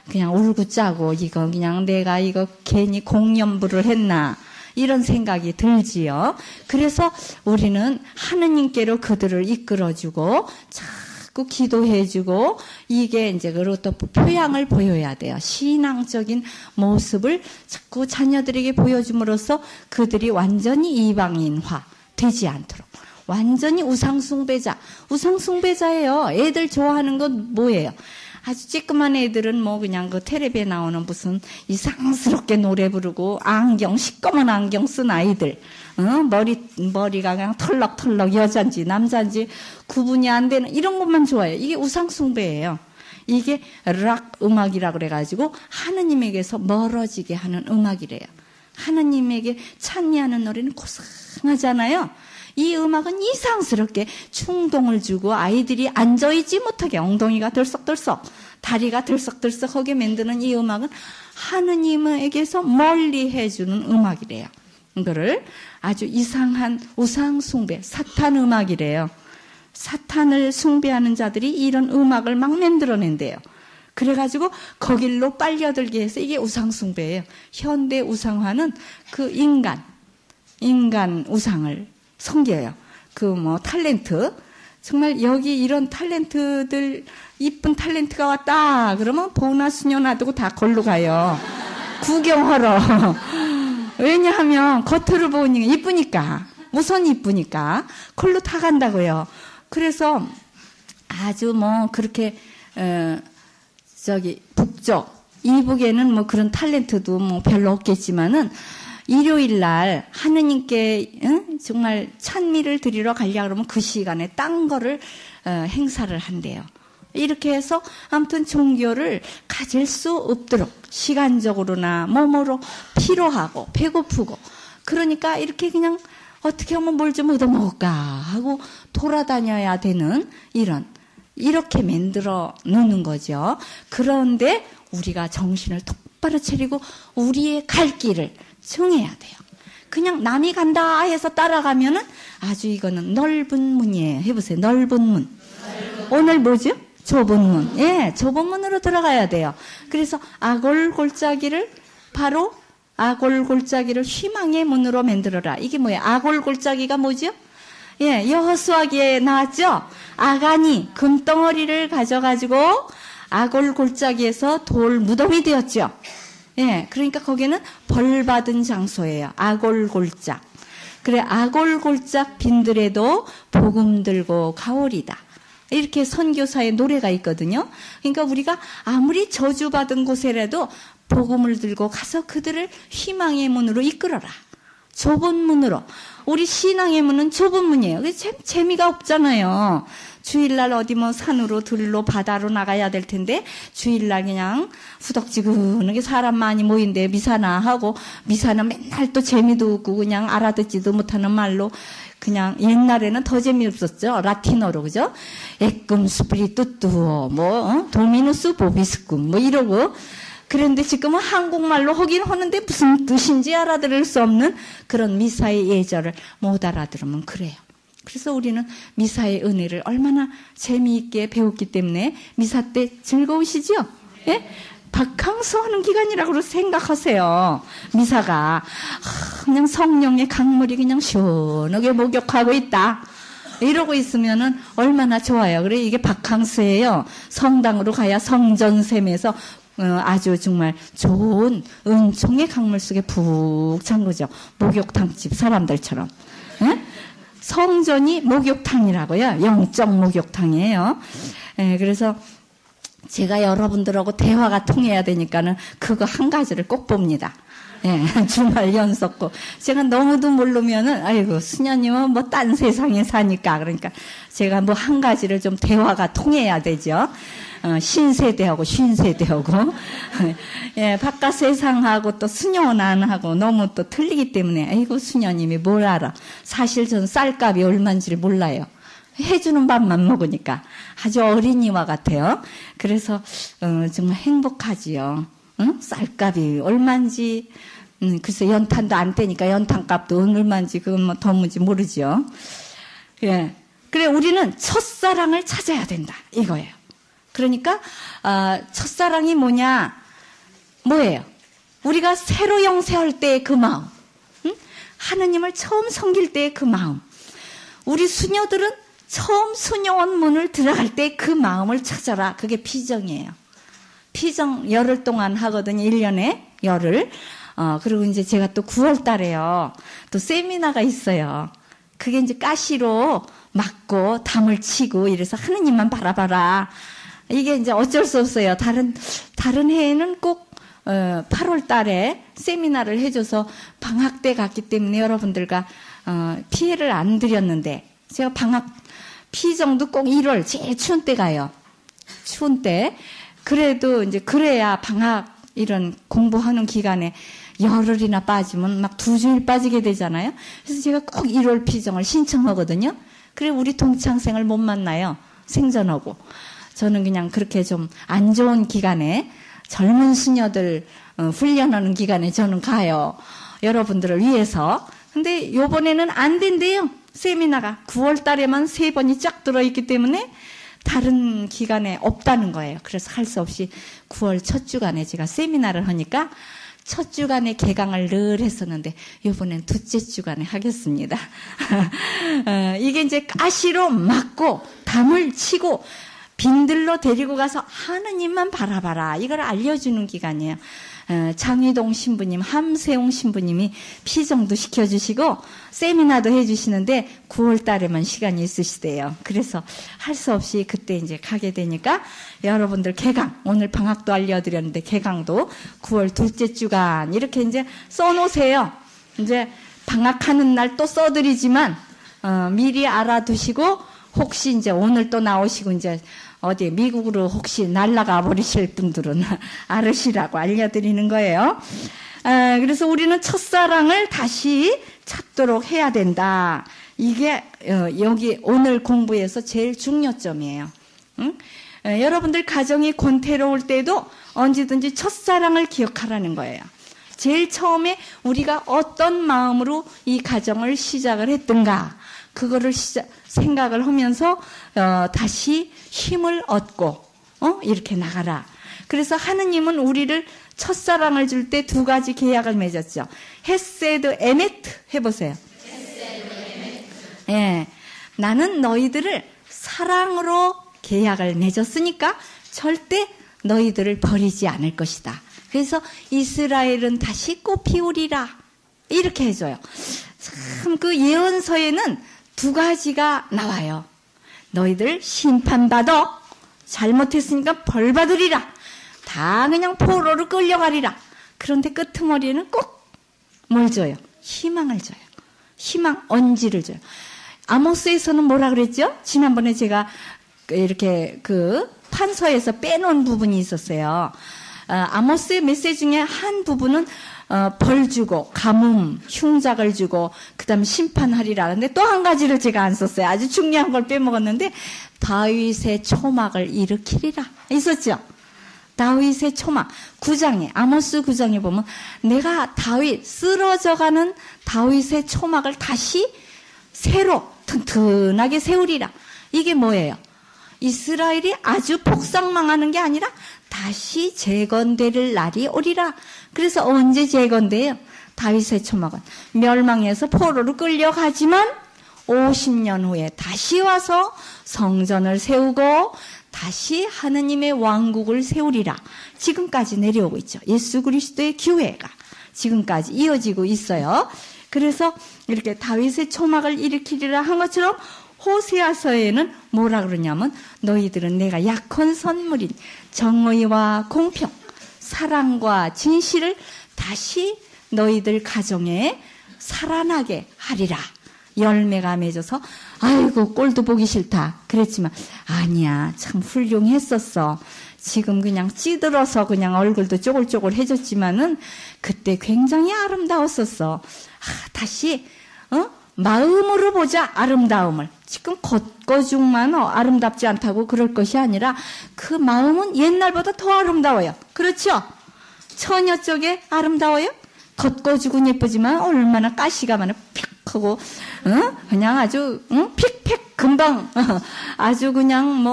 그냥 울고 짜고, 이거 그냥 내가 이거 괜히 공연부를 했나 이런 생각이 들지요. 그래서 우리는 하느님께로 그들을 이끌어주고 자꾸 기도해주고, 이게 이제 그리고 또 표양을 보여야 돼요. 신앙적인 모습을 자꾸 자녀들에게 보여줌으로써 그들이 완전히 이방인화 되지 않도록. 완전히 우상숭배자예요. 애들 좋아하는 건 뭐예요? 아주 찌끄만 애들은 뭐 그냥 그 텔레비에 나오는 무슨 이상스럽게 노래 부르고 시꺼먼 안경 쓴 아이들, 머리가 그냥 털럭털럭 여잔지 남잔지 구분이 안 되는 이런 것만 좋아해요. 이게 우상숭배예요. 이게 락 음악이라고 그래가지고 하느님에게서 멀어지게 하는 음악이래요. 하느님에게 찬미하는 노래는 고상하잖아요. 이 음악은 이상스럽게 충동을 주고 아이들이 앉아있지 못하게 엉덩이가 들썩들썩, 다리가 들썩들썩하게 만드는 이 음악은 하느님에게서 멀리 해주는 음악이래요. 이거를 아주 이상한 우상숭배, 사탄 음악이래요. 사탄을 숭배하는 자들이 이런 음악을 막 만들어낸대요. 그래가지고 거길로 빨려들게 해서 이게 우상숭배예요. 현대 우상화는 그 인간 우상을 섬겨요. 탤런트. 정말 여기 이런 탤런트들, 이쁜 탤런트가 왔다. 그러면 보너스녀 놔두고 다 걸로 가요. 구경하러. 왜냐하면 겉으로 보니 이쁘니까. 우선 이쁘니까. 걸로 다 간다고요. 그래서 아주 그렇게, 북쪽, 이북에는 그런 탤런트도 별로 없겠지만은, 일요일 날 하느님께 정말 찬미를 드리러 가려고 그러면 그 시간에 딴 거를 행사를 한대요. 이렇게 해서 아무튼 종교를 가질 수 없도록 시간적으로나 몸으로 피로하고 배고프고, 그러니까 이렇게 그냥 어떻게 하면 뭘 좀 얻어먹을까 하고 돌아다녀야 되는 이렇게 만들어 놓는 거죠. 그런데 우리가 정신을 똑바로 차리고 우리의 갈 길을 정해야 돼요. 그냥 남이 간다 해서 따라가면은 아주 이거는 넓은 문이에요. 해보세요. 넓은 문. 오늘 뭐죠? 좁은 문. 예, 좁은 문으로 들어가야 돼요. 그래서 아골골짜기를 희망의 문으로 만들어라. 이게 뭐예요? 아골골짜기가 뭐죠? 예, 여호수아기에 나왔죠? 아간이 금덩어리를 가져가지고 아골골짜기에서 돌 무덤이 되었죠. 예, 그러니까 거기는 벌 받은 장소예요. 아골골짝. 그래, 아골골짝 빈들에도 복음 들고 가오리다. 이렇게 선교사의 노래가 있거든요. 그러니까 우리가 아무리 저주받은 곳에라도 복음을 들고 가서 그들을 희망의 문으로 이끌어라. 좁은 문으로. 우리 신앙의 문은 좁은 문이에요. 그게 재미가 없잖아요. 주일날 어디 산으로 들로 바다로 나가야 될 텐데 주일날 그냥 후덕지근하게 사람 많이 모인데 미사나 하고, 미사는 맨날 또 재미도 없고 그냥 알아듣지도 못하는 말로, 그냥 옛날에는 더 재미없었죠. 라틴어로, 그죠? 에끔 스피리뚜뚜 도미누스 보비스쿰 이러고. 그런데 지금은 한국말로 하긴 하는데 무슨 뜻인지 알아들을 수 없는 그런 미사의 예절을 못 알아들으면 그래요. 그래서 우리는 미사의 은혜를 얼마나 재미있게 배웠기 때문에 미사 때 즐거우시죠? 예? 바캉스 하는 기간이라고 생각하세요. 미사가. 그냥 성령의 강물이 그냥 시원하게 목욕하고 있다. 이러고 있으면은 얼마나 좋아요. 그래, 이게 바캉스예요. 성당으로 가야 성전샘에서 아주 정말 좋은 은총의 강물 속에 푹 잠그죠. 목욕탕집 사람들처럼. 예? 성전이 목욕탕이라고요. 영적 목욕탕이에요. 예, 그래서 제가 여러분들하고 대화가 통해야 되니까는 그거 한 가지를 꼭 봅니다. 예, 주말 연속고. 제가 너무도 모르면은, 아이고, 수녀님은 뭐 딴 세상에 사니까. 그러니까 제가 뭐 한 가지를 좀 대화가 통해야 되죠. 신세대하고 쉰세대하고. 예, 바깥 세상하고 또 수녀난하고 너무 또 틀리기 때문에, 아이고, 수녀님이 뭘 알아. 사실 전 쌀값이 얼마인지를 몰라요. 해주는 밥만 먹으니까 아주 어린이와 같아요. 그래서 정말 행복하지요. 응? 쌀값이 얼마인지 글쎄 연탄도 안 떼니까 연탄값도 얼마인지 그건 뭐 도무지 모르죠. 예, 그래 우리는 첫사랑을 찾아야 된다 이거예요. 그러니까 첫사랑이 뭐예요? 우리가 새로 영세할 때의 그 마음, 응? 하느님을 처음 섬길 때의 그 마음. 우리 수녀들은 처음 수녀원 문을 들어갈 때 그 마음을 찾아라. 그게 피정이에요. 피정 열흘 동안 하거든요. 1년에 열흘. 그리고 이제 제가 또 9월 달에요. 또 세미나가 있어요. 그게 이제 가시로 맞고 담을 치고 이래서 하느님만 바라봐라. 이게 이제 어쩔 수 없어요. 다른 해에는 꼭 8월 달에 세미나를 해줘서 방학 때 갔기 때문에 여러분들과 피해를 안 드렸는데 제가 방학 피정도 꼭 1월 제일 추운 때 가요. 추운 때. 그래도 이제 그래야 방학 이런 공부하는 기간에 열흘이나 빠지면 막 2주일 빠지게 되잖아요. 그래서 제가 꼭 1월 피정을 신청하거든요. 그래 우리 동창생을 못 만나요. 생전하고. 저는 그냥 그렇게 좀 안 좋은 기간에 젊은 수녀들 훈련하는 기간에 저는 가요. 여러분들을 위해서. 근데 요번에는 안 된대요. 세미나가 9월 달에만 3번이 쫙 들어있기 때문에 다른 기간에 없다는 거예요. 그래서 할 수 없이 9월 첫 주간에 제가 세미나를 하니까 첫 주간에 개강을 늘 했었는데 이번엔 둘째 주간에 하겠습니다. 이게 이제 가시로 맞고 담을 치고 빈들로 데리고 가서 하느님만 바라봐라. 이걸 알려주는 기간이에요. 장희동 신부님, 함세웅 신부님이 피정도 시켜주시고 세미나도 해주시는데 9월 달에만 시간이 있으시대요. 그래서 할 수 없이 그때 이제 가게 되니까 여러분들 개강, 오늘 방학도 알려드렸는데 개강도 9월 둘째 주간 이렇게 이제 써놓으세요. 이제 방학하는 날 또 써드리지만 미리 알아두시고 혹시 이제 오늘 또 나오시고 이제 어디 미국으로 혹시 날아가 버리실 분들은 알으시라고 알려드리는 거예요. 그래서 우리는 첫사랑을 다시 찾도록 해야 된다. 이게 여기 오늘 공부에서 제일 중요점이에요. 응? 여러분들 가정이 권태로울 때도 언제든지 첫사랑을 기억하라는 거예요. 제일 처음에 우리가 어떤 마음으로 이 가정을 시작을 했던가 그거를 생각을 하면서 다시 힘을 얻고 이렇게 나가라. 그래서 하느님은 우리를 첫사랑을 줄 때 2가지 계약을 맺었죠. 헤세드 에메트 해보세요. 헤세드 에메트. 예, 나는 너희들을 사랑으로 계약을 맺었으니까 절대 너희들을 버리지 않을 것이다. 그래서 이스라엘은 다시 꽃 피우리라 이렇게 해줘요. 참 그 예언서에는 2가지가 나와요. 너희들 심판받아 잘못했으니까 벌 받으리라. 다 그냥 포로로 끌려가리라. 그런데 끄트머리에는 꼭 뭘 줘요? 희망을 줘요. 희망 언지를 줘요. 아모스에서는 뭐라 그랬죠? 지난번에 제가 이렇게 그 판서에서 빼놓은 부분이 있었어요. 아모스의 메시지 중에 한 부분은 벌 주고 가뭄, 흉작을 주고 그다음 심판하리라. 근데 또 한 가지를 제가 안 썼어요. 아주 중요한 걸 빼먹었는데 다윗의 초막을 일으키리라 있었죠. 다윗의 초막 9장에 아모스 9장에 보면 내가 다윗 쓰러져가는 다윗의 초막을 다시 새로 튼튼하게 세우리라. 이게 뭐예요? 이스라엘이 아주 폭삭망하는 게 아니라 다시 재건될 날이 오리라. 그래서 언제 재건돼요? 다윗의 초막은 멸망해서 포로로 끌려가지만 50년 후에 다시 와서 성전을 세우고 다시 하느님의 왕국을 세우리라. 지금까지 내려오고 있죠. 예수 그리스도의 교회가 지금까지 이어지고 있어요. 그래서 이렇게 다윗의 초막을 일으키리라 한 것처럼 호세아서에는 뭐라 그러냐면 너희들은 내가 약혼 선물인 정의와 공평, 사랑과 진실을 다시 너희들 가정에 살아나게 하리라. 열매가 맺어서 아이고 꼴도 보기 싫다 그랬지만 아니야 참 훌륭했었어. 지금 그냥 찌들어서 그냥 얼굴도 쪼글쪼글해졌지만은 그때 굉장히 아름다웠었어. 다시 마음으로 보자 아름다움을. 지금 겉거중만 아름답지 않다고 그럴 것이 아니라 그 마음은 옛날보다 더 아름다워요. 그렇죠? 처녀 쪽에 아름다워요? 겉거죽은 예쁘지만 얼마나 가시가 많아 픽 하고 그냥 아주 픽픽 금방 아주 그냥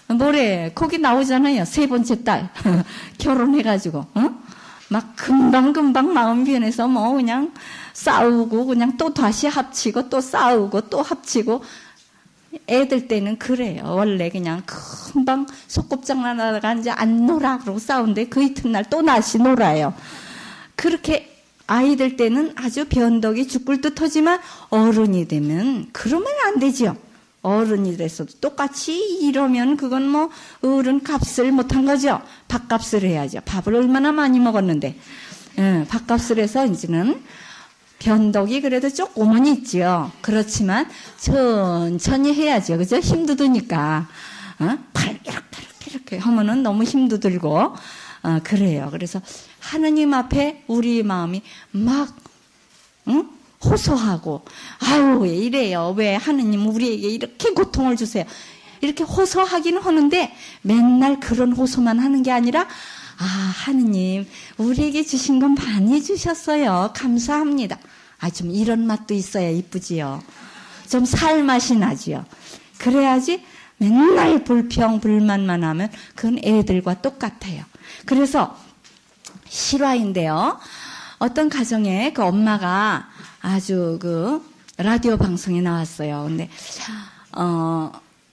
뭐래 거기 나오잖아요. 세 번째 딸 결혼해가지고 막 금방 마음 변해서 뭐 그냥 싸우고 그냥 또 다시 합치고 또 싸우고 또 합치고. 애들 때는 그래요. 원래 그냥 금방 소꿉장난 하다가 이제 안 놀아 그러고 싸우는데 그 이튿날 또 다시 놀아요. 그렇게 아이들 때는 아주 변덕이 죽을 듯하지만 어른이 되면 그러면 안 되죠. 어른이 돼서도 똑같이 이러면 그건 뭐 어른 값을 못한 거죠. 밥값을 해야죠. 밥을 얼마나 많이 먹었는데 밥값을 해서 이제는 변덕이 그래도 조금은 있죠. 그렇지만 천천히 해야죠. 그죠? 힘도 드니까. 팔 이렇게 하면은 너무 힘도 들고 그래요. 그래서 하느님 앞에 우리 마음이 막 호소하고 아유 왜 이래요. 왜 하느님 우리에게 이렇게 고통을 주세요. 이렇게 호소하기는 하는데 맨날 그런 호소만 하는 게 아니라 하느님 우리에게 주신 건 많이 주셨어요. 감사합니다. 좀 이런 맛도 있어야 이쁘지요. 좀 살맛이 나지요. 그래야지 맨날 불평 불만만 하면 그건 애들과 똑같아요. 그래서 실화인데요. 어떤 가정에 그 엄마가 아주 그 라디오 방송에 나왔어요. 근데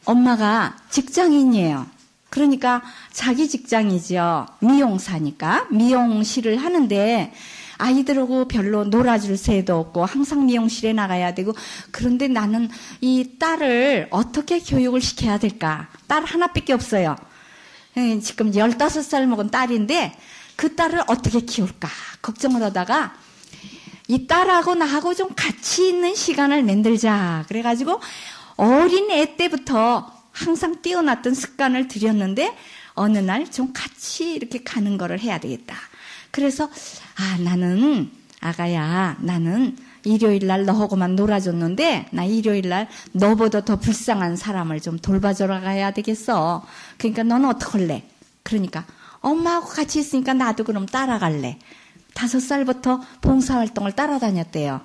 엄마가 직장인이에요. 그러니까 자기 직장이죠. 미용사니까 미용실을 하는데 아이들하고 별로 놀아줄 새도 없고 항상 미용실에 나가야 되고 그런데 나는 이 딸을 어떻게 교육을 시켜야 될까? 딸 하나밖에 없어요. 지금 15살 먹은 딸인데 그 딸을 어떻게 키울까? 걱정을 하다가 이 딸하고 나하고 좀 같이 있는 시간을 만들자. 그래가지고 어린 애 때부터 항상 뛰어났던 습관을 들였는데 어느 날 좀 같이 이렇게 가는 거를 해야 되겠다. 그래서 나는 아가야 나는 일요일날 너하고만 놀아줬는데 나 일요일날 너보다 더 불쌍한 사람을 좀 돌봐주러 가야 되겠어. 그러니까 너는 어떡할래? 그러니까 엄마하고 같이 있으니까 나도 그럼 따라갈래. 5살부터 봉사활동을 따라다녔대요.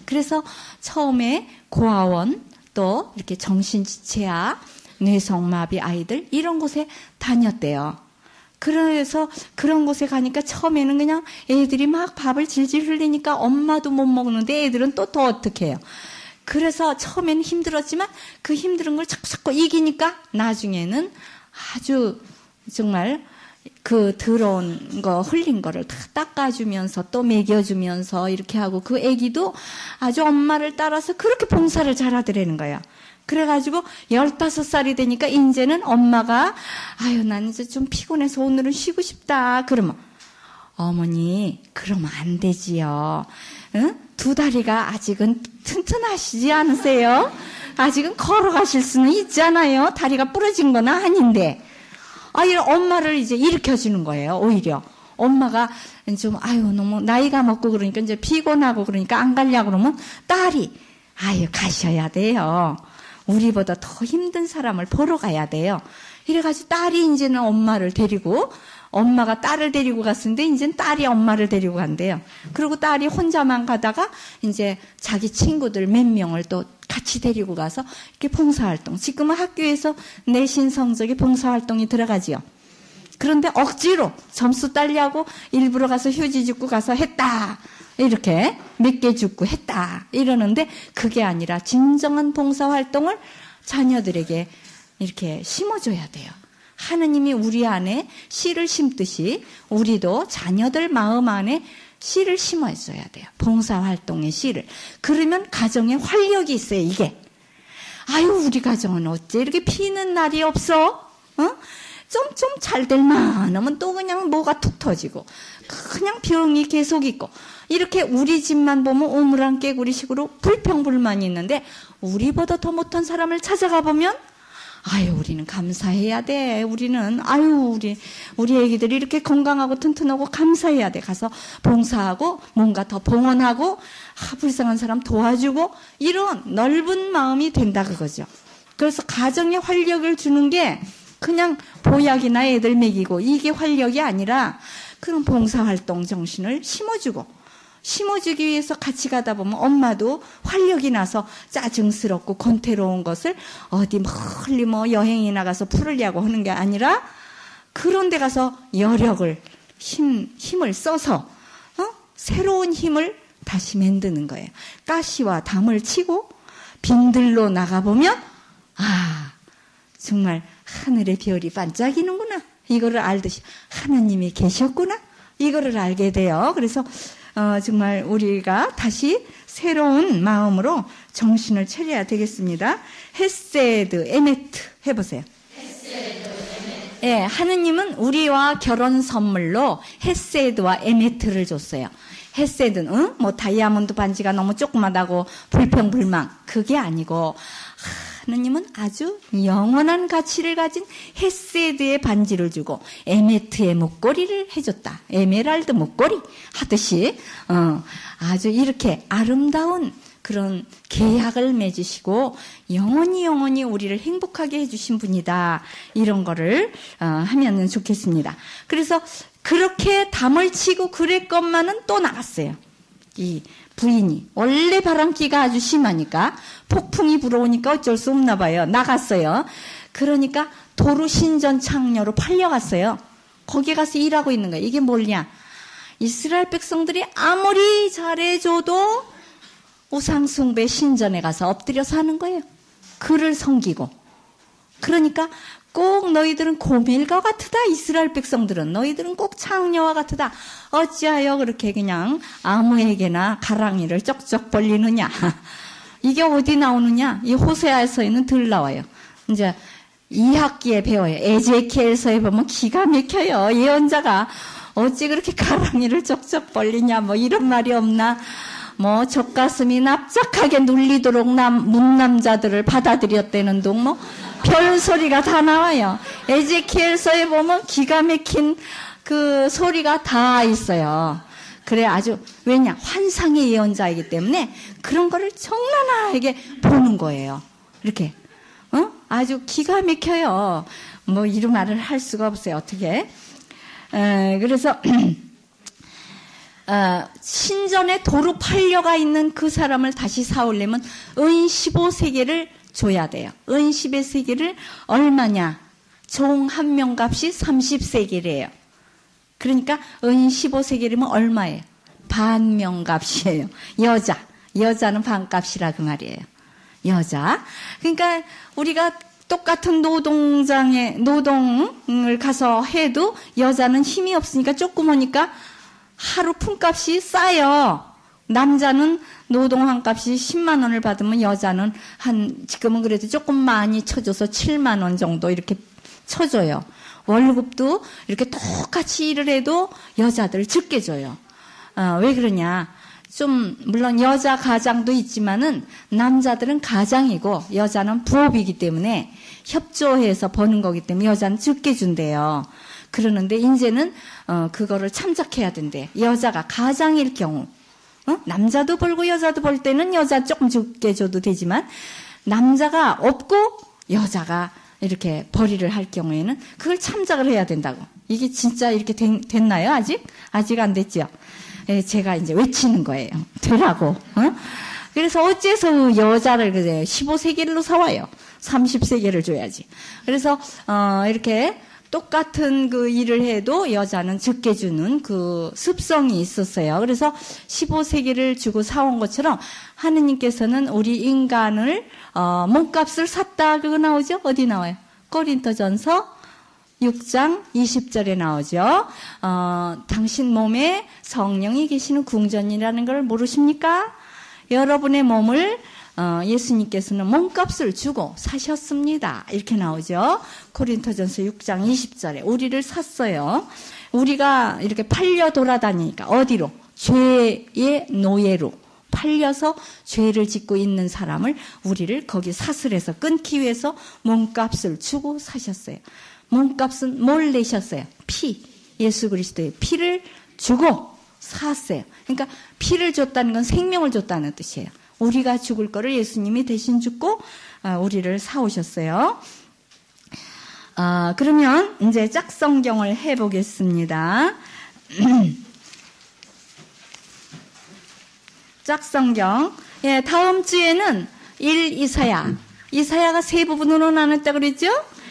그래서 처음에 고아원 또 이렇게 정신지체아 뇌성마비 아이들 이런 곳에 다녔대요. 그래서 그런 곳에 가니까 처음에는 그냥 애들이 막 밥을 질질 흘리니까 엄마도 못 먹는데 애들은 또 더 어떻게 해요. 그래서 처음에는 힘들었지만 그 힘든 걸 자꾸 이기니까 나중에는 아주 정말 그 더러운 거 흘린 거를 다 닦아주면서 또 먹여주면서 이렇게 하고 그 애기도 아주 엄마를 따라서 그렇게 봉사를 잘하더라는 거예요. 그래가지고 15살이 되니까 이제는 엄마가 난 이제 좀 피곤해서 오늘은 쉬고 싶다. 그러면 어머니 그러면 안 되지요. 응? 2다리가 아직은 튼튼하시지 않으세요? 아직은 걸어가실 수는 있잖아요. 다리가 부러진 건 아닌데. 엄마를 이제 일으켜주는 거예요. 오히려 엄마가 좀 너무 나이가 먹고 그러니까 이제 피곤하고 그러니까 안 가려고 그러면 딸이 가셔야 돼요. 우리보다 더 힘든 사람을 보러 가야 돼요. 이래가지고 딸이 이제는 엄마를 데리고 엄마가 딸을 데리고 갔는데 이제는 딸이 엄마를 데리고 간대요. 그리고 딸이 혼자만 가다가 이제 자기 친구들 몇 명을 또 같이 데리고 가서 이렇게 봉사활동. 지금은 학교에서 내신 성적에 봉사활동이 들어가지요. 그런데 억지로 점수 따려고 일부러 가서 휴지 줍고 가서 했다. 이렇게 몇 개 줍고 했다. 이러는데 그게 아니라 진정한 봉사활동을 자녀들에게 이렇게 심어줘야 돼요. 하느님이 우리 안에 씨를 심듯이 우리도 자녀들 마음 안에 씨를 심어줘야 돼요. 봉사활동의 씨를. 그러면 가정에 활력이 있어요, 이게. 아유, 우리 가정은 어째 이렇게 피는 날이 없어? 어? 좀 잘 될만 하면 또 그냥 뭐가 툭 터지고, 그냥 병이 계속 있고, 이렇게 우리 집만 보면 오물안 깨구리식으로 불평불만이 있는데, 우리보다 더 못한 사람을 찾아가 보면, 아유, 우리는 감사해야 돼. 우리는, 아유, 우리 애기들이 이렇게 건강하고 튼튼하고 감사해야 돼. 가서 봉사하고, 뭔가 더 봉헌하고, 불쌍한 사람 도와주고, 이런 넓은 마음이 된다, 그거죠. 그래서 가정에 활력을 주는 게 그냥 보약이나 애들 먹이고, 이게 활력이 아니라, 그런 봉사활동 정신을 심어주기 위해서 같이 가다 보면 엄마도 활력이 나서 짜증스럽고 권태로운 것을 어디 멀리 여행이 나가서 풀으려고 하는 게 아니라 그런 데 가서 여력을, 힘을 써서, 새로운 힘을 다시 만드는 거예요. 가시와 담을 치고 빈들로 나가보면, 정말 하늘의 별이 반짝이는구나. 이거를 알듯이 하나님이 계셨구나. 이거를 알게 돼요. 그래서 정말 우리가 다시 새로운 마음으로 정신을 차려야 되겠습니다. 헤세드, 에메트 해보세요. 예, 하느님은 우리와 결혼 선물로 헤세드와 에메트를 줬어요. 헤세드는 다이아몬드 반지가 너무 조그마하다고 불평불만, 그게 아니고 하느님은 아주 영원한 가치를 가진 헤세드의 반지를 주고 에메트의 목걸이를 해줬다. 에메랄드 목걸이 하듯이 아주 이렇게 아름다운 그런 계약을 맺으시고 영원히 우리를 행복하게 해주신 분이다. 이런 거를 하면 좋겠습니다. 그래서 그렇게 담을 치고 그랬건만은 또 나갔어요. 이 부인이 원래 바람기가 아주 심하니까 폭풍이 불어오니까 어쩔 수 없나 봐요. 나갔어요. 그러니까 도루신전 창녀로 팔려갔어요. 거기 가서 일하고 있는 거예요. 이게 뭐냐? 이스라엘 백성들이 아무리 잘해줘도 우상숭배 신전에 가서 엎드려 사는 거예요. 그를 섬기고. 그러니까 꼭 너희들은 고멜과 같으다. 이스라엘 백성들은 너희들은 꼭 창녀와 같으다. 어찌하여 그렇게 그냥 아무에게나 가랑이를 쩍쩍 벌리느냐. 이게 어디 나오느냐? 이 호세아서에는 덜 나와요. 이제 2학기에 배워요. 에제키엘서에 보면 기가 막혀요. 예언자가 어찌 그렇게 가랑이를 쩍쩍 벌리냐. 이런 말이 없나. 젖가슴이 납작하게 눌리도록 문남자들을 받아들였다는 둥 별소리가 다 나와요. 에제키엘서에 보면 기가 막힌 그 소리가 다 있어요. 그래 아주 왜냐 환상의 예언자이기 때문에 그런 거를 적나라하게 보는 거예요. 이렇게 아주 기가 막혀요. 이런 말을 할 수가 없어요. 어떻게? 그래서 신전에 도로 팔려가 있는 그 사람을 다시 사오려면 은 15세겔을 줘야 돼요. 은 15세겔을 얼마냐? 종 한 명 값이 30세겔이에요. 그러니까 은 15세겔이면 얼마예요? 반명 값이에요. 여자는 반값이라 그 말이에요. 여자. 그러니까 우리가 똑같은 노동을 가서 해도 여자는 힘이 없으니까 조그마니까 하루 품값이 싸요. 남자는 노동 한 값이 10만 원을 받으면 여자는 지금은 그래도 조금 많이 쳐줘서 7만 원 정도 이렇게 쳐줘요. 월급도 이렇게 똑같이 일을 해도 여자들 적게 줘요. 왜 그러냐? 물론 여자 가장도 있지만은 남자들은 가장이고 여자는 부업이기 때문에 협조해서 버는 거기 때문에 여자는 적게 준대요. 그러는데 이제는 그거를 참작해야 된대. 여자가 가장일 경우 남자도 벌고 여자도 벌 때는 여자 조금 적게 줘도 되지만 남자가 없고 여자가 이렇게 벌이를 할 경우에는 그걸 참작을 해야 된다고. 이게 진짜 이렇게 됐나요? 아직 안 됐죠. 제가 이제 외치는 거예요. 되라고. 그래서 어째서 여자를 15세겔로 사와요. 30세겔을 줘야지. 그래서 이렇게 똑같은 그 일을 해도 여자는 적게 주는 그 습성이 있었어요. 그래서 15세겔을 주고 사온 것처럼 하느님께서는 우리 인간을 몸값을 샀다. 그거 나오죠? 어디 나와요? 고린도전서 6장 20절에 나오죠. 당신 몸에 성령이 계시는 궁전이라는 걸 모르십니까? 여러분의 몸을 예수님께서는 몸값을 주고 사셨습니다. 이렇게 나오죠. 고린토전서 6장 20절에 우리를 샀어요. 우리가 이렇게 팔려 돌아다니니까 어디로? 죄의 노예로 팔려서 죄를 짓고 있는 사람을 우리를 거기 사슬에서 끊기 위해서 몸값을 주고 사셨어요. 몸값은 뭘 내셨어요? 피. 예수 그리스도의 피를 주고 샀어요. 그러니까 피를 줬다는 건 생명을 줬다는 뜻이에요. 우리가 죽을 거를 예수님이 대신 죽고 우리를 사오셨어요. 그러면 이제 짝성경을 해보겠습니다. 짝성경. 예, 다음 주에는 1 이사야. 이사야가 세 부분으로 나눴다 그랬죠?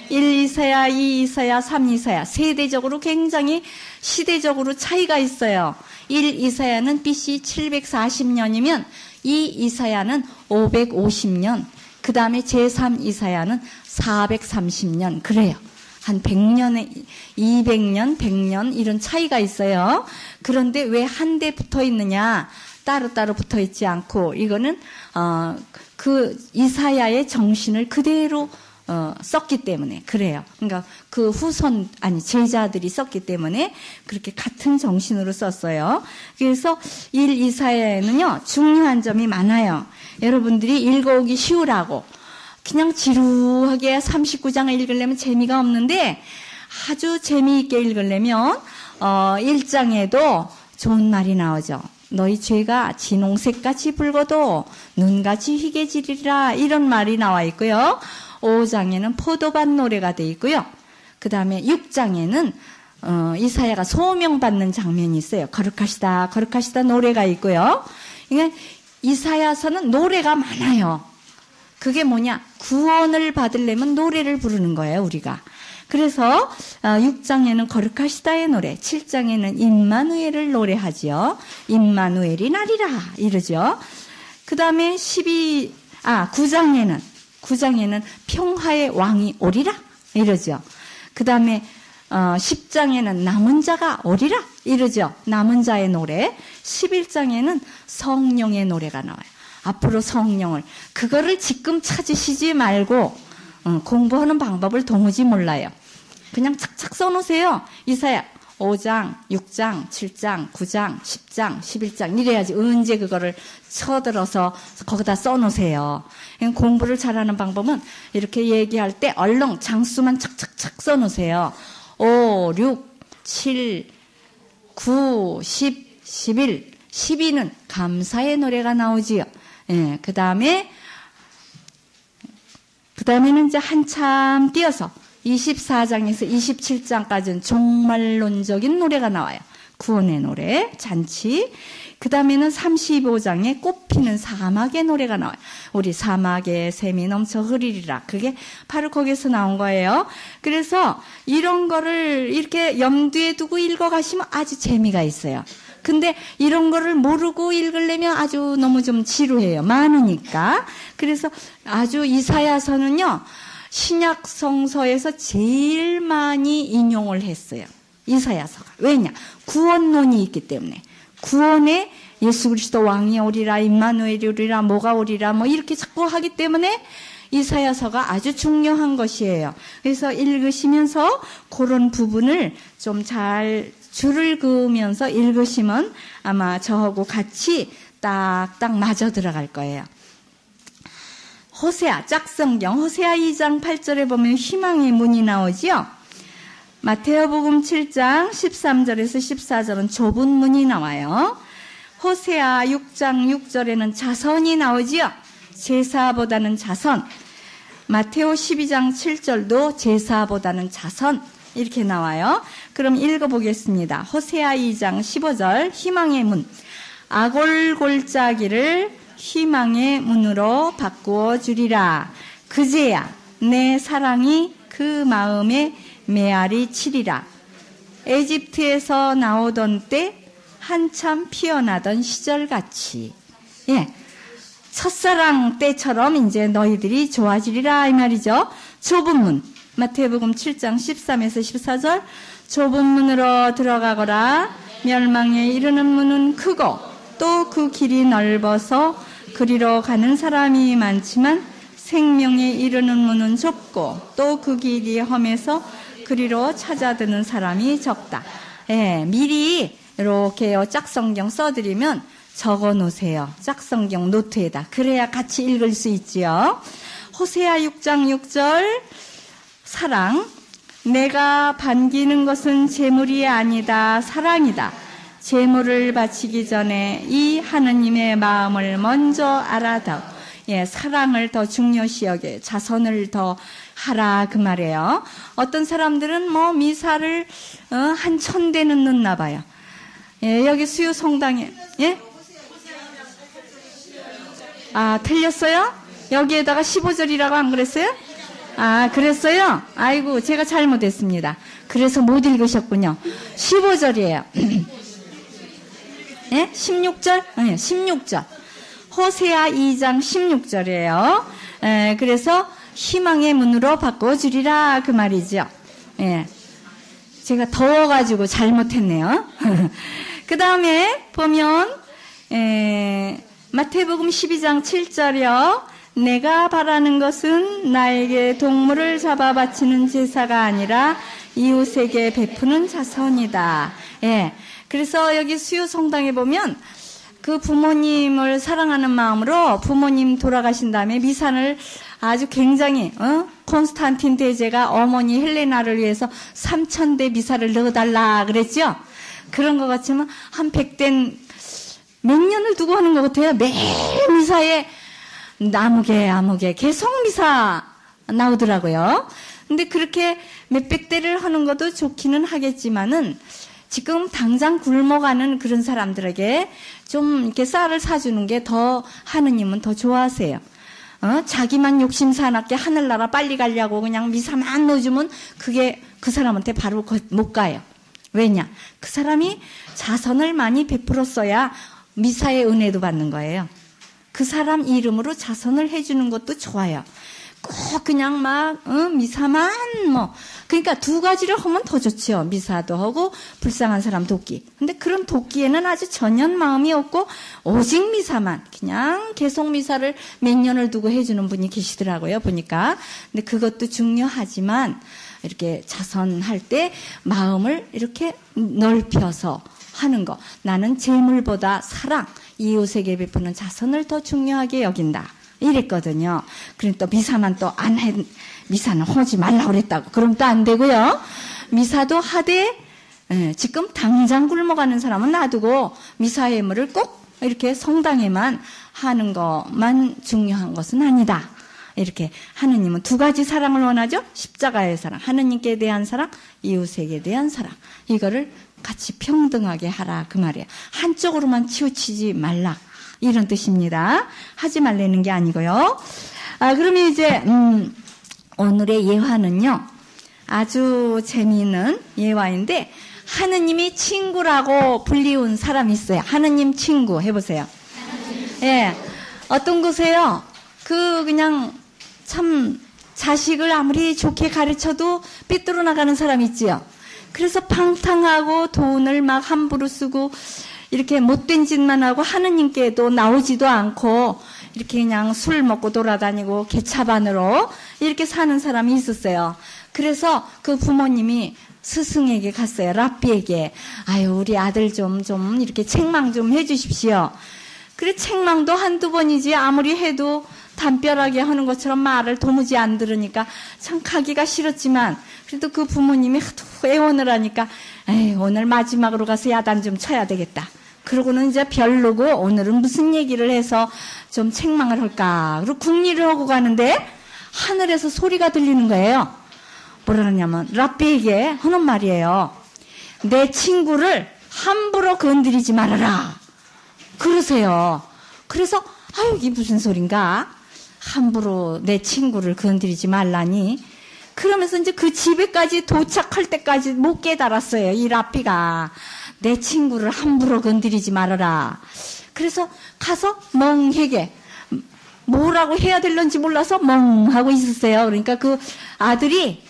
1 이사야, 2 이사야, 3 이사야. 세대적으로 굉장히 시대적으로 차이가 있어요. 1 이사야는 BC 740년이면 2 이사야는 550년. 그 다음에 제3 이사야는 430년. 그래요. 한 100년에 200년, 100년 이런 차이가 있어요. 그런데 왜 한 대 붙어 있느냐? 따로따로 붙어 있지 않고 이거는 그 이사야의 정신을 그대로 썼기 때문에 그래요. 그러니까 그 제자들이 썼기 때문에 그렇게 같은 정신으로 썼어요. 그래서 1 이사야에는요 중요한 점이 많아요. 여러분들이 읽어오기 쉬우라고 그냥 지루하게 39장을 읽으려면 재미가 없는데 아주 재미있게 읽으려면 1장에도 좋은 말이 나오죠. 너희 죄가 진홍색같이 붉어도 눈같이 희게지리라 이런 말이 나와 있고요. 5장에는 포도밭 노래가 돼 있고요. 그 다음에 6장에는 이사야가 소명받는 장면이 있어요. 거룩하시다 거룩하시다 노래가 있고요. 그러니까 이사야서는 노래가 많아요. 그게 뭐냐? 구원을 받으려면 노래를 부르는 거예요, 우리가. 그래서 6장에는 거룩하시다의 노래, 7장에는 임마누엘을 노래하지요. 임마누엘이 나리라 이러죠. 그 다음에 9장에는 평화의 왕이 오리라 이러죠. 그 다음에 10장에는 남은 자가 오리라 이러죠. 남은 자의 노래. 11장에는 성령의 노래가 나와요. 앞으로 성령을 그거를 지금 찾으시지 말고 공부하는 방법을 도무지 몰라요. 그냥 착착 써놓으세요. 이사야 5장, 6장, 7장, 9장, 10장, 11장 이래야지 언제 그거를 쳐들어서 거기다 써놓으세요. 공부를 잘하는 방법은 이렇게 얘기할 때 얼렁 장수만 착착착 써놓으세요. 5, 6, 7, 9, 10, 11, 12는 감사의 노래가 나오지요. 예, 그 다음에는 이제 한참 띄어서 24장에서 27장까지는 종말론적인 노래가 나와요. 구원의 노래, 잔치. 그 다음에는 35장에 꽃피는 사막의 노래가 나와요. 우리 사막에 샘이 넘쳐 흐리리라. 그게 바로 거기서 나온 거예요. 그래서 이런 거를 이렇게 염두에 두고 읽어가시면 아주 재미가 있어요. 근데 이런 거를 모르고 읽으려면 아주 너무 좀 지루해요. 많으니까. 그래서 아주 이사야서는요, 신약 성서에서 제일 많이 인용을 했어요. 이사야서가. 왜냐? 구원론이 있기 때문에. 구원에 예수 그리스도 왕이 오리라, 임마누엘이 오리라, 뭐가 오리라, 뭐 이렇게 자꾸 하기 때문에 이사야서가 아주 중요한 것이에요. 그래서 읽으시면서 그런 부분을 좀 잘 줄을 그으면서 읽으시면 아마 저하고 같이 딱딱 맞아 들어갈 거예요. 호세아, 짝성경, 호세아 2장 8절에 보면 희망의 문이 나오지요. 마태복음 7장 13절에서 14절은 좁은 문이 나와요. 호세아 6장 6절에는 자선이 나오지요. 제사보다는 자선. 마태오 12장 7절도 제사보다는 자선. 이렇게 나와요. 그럼 읽어보겠습니다. 호세아 2장 15절 희망의 문. 아골골짜기를 희망의 문으로 바꾸어 주리라. 그제야 내 사랑이 그 마음에 메아리 치리라. 에집트에서 나오던 때 한참 피어나던 시절같이. 예. 첫사랑 때처럼 이제 너희들이 좋아지리라 이 말이죠. 좁은 문. 마태복음 7장 13에서 14절. 좁은 문으로 들어가거라. 멸망에 이르는 문은 크고 또 그 길이 넓어서 그리로 가는 사람이 많지만 생명에 이르는 문은 좁고 또 그 길이 험해서 그리로 찾아드는 사람이 적다. 예, 미리 이렇게 짝성경 써드리면 적어 놓으세요. 짝성경 노트에다. 그래야 같이 읽을 수 있지요. 호세아 6장 6절 사랑. 내가 반기는 것은 재물이 아니다. 사랑이다. 재물을 바치기 전에 이 하느님의 마음을 먼저 알아다오. 예, 사랑을 더 중요시 여겨 자선을 더 하라 그 말이에요. 어떤 사람들은 뭐 미사를 한 1000대는 넣나 봐요. 예, 여기 수요 성당에 예? 아, 틀렸어요? 여기에다가 15절이라고 안 그랬어요? 아, 그랬어요? 아이고, 제가 잘못했습니다. 그래서 못 읽으셨군요. 15절이에요. 예? 16절? 아니요, 16절. 호세아 2장 16절이에요. 그래서 희망의 문으로 바꿔주리라 그 말이죠. 예. 제가 더워가지고 잘못했네요. 그 다음에 보면 마태복음 12장 7절이요. 내가 바라는 것은 나에게 동물을 잡아 바치는 제사가 아니라 이웃에게 베푸는 자선이다. 예. 그래서 여기 수요 성당에 보면 그 부모님을 사랑하는 마음으로 부모님 돌아가신 다음에 미산을 아주 굉장히 콘스탄틴 대제가 어머니 헬레나를 위해서 3000대 미사를 넣어달라 그랬죠. 그런 것 같지만 한 100대 몇 년을 두고 하는 것 같아요. 매일 미사에 나무개 계속 미사 나오더라고요. 근데 그렇게 몇백 대를 하는 것도 좋기는 하겠지만은 지금 당장 굶어가는 그런 사람들에게 좀 이렇게 쌀을 사주는 게 더 하느님은 더 좋아하세요. 자기만 욕심 사납게 하늘나라 빨리 가려고 그냥 미사만 넣어주면 그게 그 사람한테 바로 못 가요. 왜냐? 그 사람이 자선을 많이 베풀었어야 미사의 은혜도 받는 거예요. 그 사람 이름으로 자선을 해주는 것도 좋아요. 꼭 그냥 막 미사만 그러니까 두 가지를 하면 더 좋죠. 미사도 하고 불쌍한 사람 돕기. 근데 그런 돕기에는 아주 전혀 마음이 없고 오직 미사만 그냥 계속 미사를 몇 년을 두고 해주는 분이 계시더라고요. 보니까. 근데 그것도 중요하지만 이렇게 자선할 때 마음을 이렇게 넓혀서 하는 거. 나는 재물보다 사랑, 이웃에게 베푸는 자선을 더 중요하게 여긴다. 이랬거든요. 그럼 또 미사만 또 안 해, 미사는 하지 말라고 그랬다고. 그럼 또 안 되고요. 미사도 하되, 지금 당장 굶어가는 사람은 놔두고 미사 예물을 꼭 이렇게 성당에만 하는 것만 중요한 것은 아니다. 이렇게 하느님은 두 가지 사랑을 원하죠. 십자가의 사랑, 하느님께 대한 사랑, 이웃에게 대한 사랑. 이거를 같이 평등하게 하라 그 말이에요. 한쪽으로만 치우치지 말라. 이런 뜻입니다. 하지 말라는 게 아니고요. 그러면 이제 오늘의 예화는요. 아주 재미있는 예화인데 하느님이 친구라고 불리운 사람이 있어요. 하느님 친구 해보세요. 예, 어떤 곳에요? 그냥 참 자식을 아무리 좋게 가르쳐도 삐뚤어 나가는 사람 있지요. 그래서 방탕하고 돈을 막 함부로 쓰고 이렇게 못된 짓만 하고 하느님께도 나오지도 않고 이렇게 그냥 술 먹고 돌아다니고 개차반으로 이렇게 사는 사람이 있었어요. 그래서 그 부모님이 스승에게 갔어요. 랍비에게. 아유, 우리 아들 좀 이렇게 책망 좀 해주십시오. 그래, 책망도 한두 번이지 아무리 해도 담벼락에 하는 것처럼 말을 도무지 안 들으니까 참 가기가 싫었지만 그래도 그 부모님이 하도 애원을 하니까 에이, 오늘 마지막으로 가서 야단 좀 쳐야 되겠다. 그러고는 이제 별로고 오늘은 무슨 얘기를 해서 좀 책망을 할까. 그리고 궁리를 하고 가는데 하늘에서 소리가 들리는 거예요. 뭐라냐면 랍비에게 하는 말이에요. 내 친구를 함부로 건드리지 말아라. 그러세요. 그래서 아유 이게 무슨 소린가. 함부로 내 친구를 건드리지 말라니. 그러면서 이제 그 집에까지 도착할 때까지 못 깨달았어요. 이 랍비가. 내 친구를 함부로 건드리지 말아라. 그래서 가서 멍하게 뭐라고 해야 될런지 몰라서 멍하고 있었어요. 그러니까 그 아들이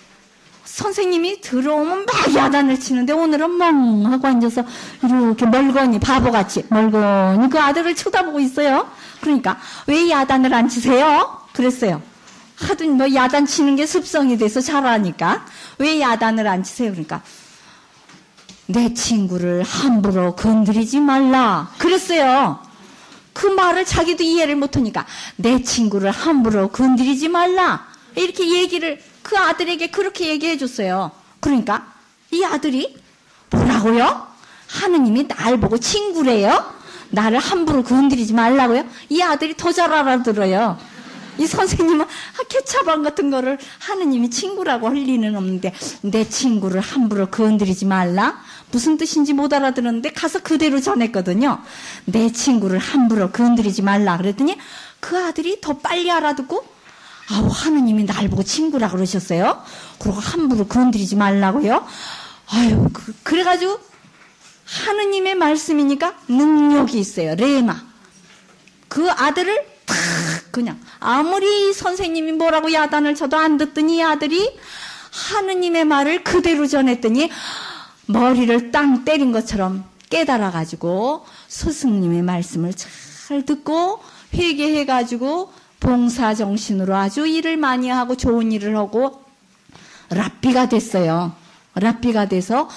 선생님이 들어오면 막 야단을 치는데 오늘은 멍하고 앉아서 이렇게 멀거니 바보같이 멀거니 그 아들을 쳐다보고 있어요. 그러니까 왜 야단을 안 치세요? 그랬어요. 하도 뭐 야단 치는 게 습성이 돼서 잘하니까 왜 야단을 안 치세요? 그러니까 내 친구를 함부로 건드리지 말라 그랬어요. 그 말을 자기도 이해를 못하니까 내 친구를 함부로 건드리지 말라 이렇게 얘기를 그 아들에게 그렇게 얘기해 줬어요. 그러니까 이 아들이 뭐라고요? 하느님이 날 보고 친구래요? 나를 함부로 건드리지 말라고요? 이 아들이 더 잘 알아들어요. 이 선생님은 개차반 같은 거를 하느님이 친구라고 할 리는 없는데 내 친구를 함부로 건드리지 말라? 무슨 뜻인지 못 알아들었는데 가서 그대로 전했거든요. 내 친구를 함부로 건드리지 말라 그랬더니 그 아들이 더 빨리 알아듣고 아우 하느님이 날 보고 친구라고 그러셨어요? 그리고 함부로 건드리지 말라고요? 아유 그래가지고 하느님의 말씀이니까 능력이 있어요. 레마. 그 아들을 탁 그냥 아무리 선생님이 뭐라고 야단을 쳐도 안 듣더니 이 아들이 하느님의 말을 그대로 전했더니 머리를 땅 때린 것처럼 깨달아가지고 스승님의 말씀을 잘 듣고 회개해가지고 봉사정신으로 아주 일을 많이 하고 좋은 일을 하고 랍비가 됐어요. 랍비가 돼서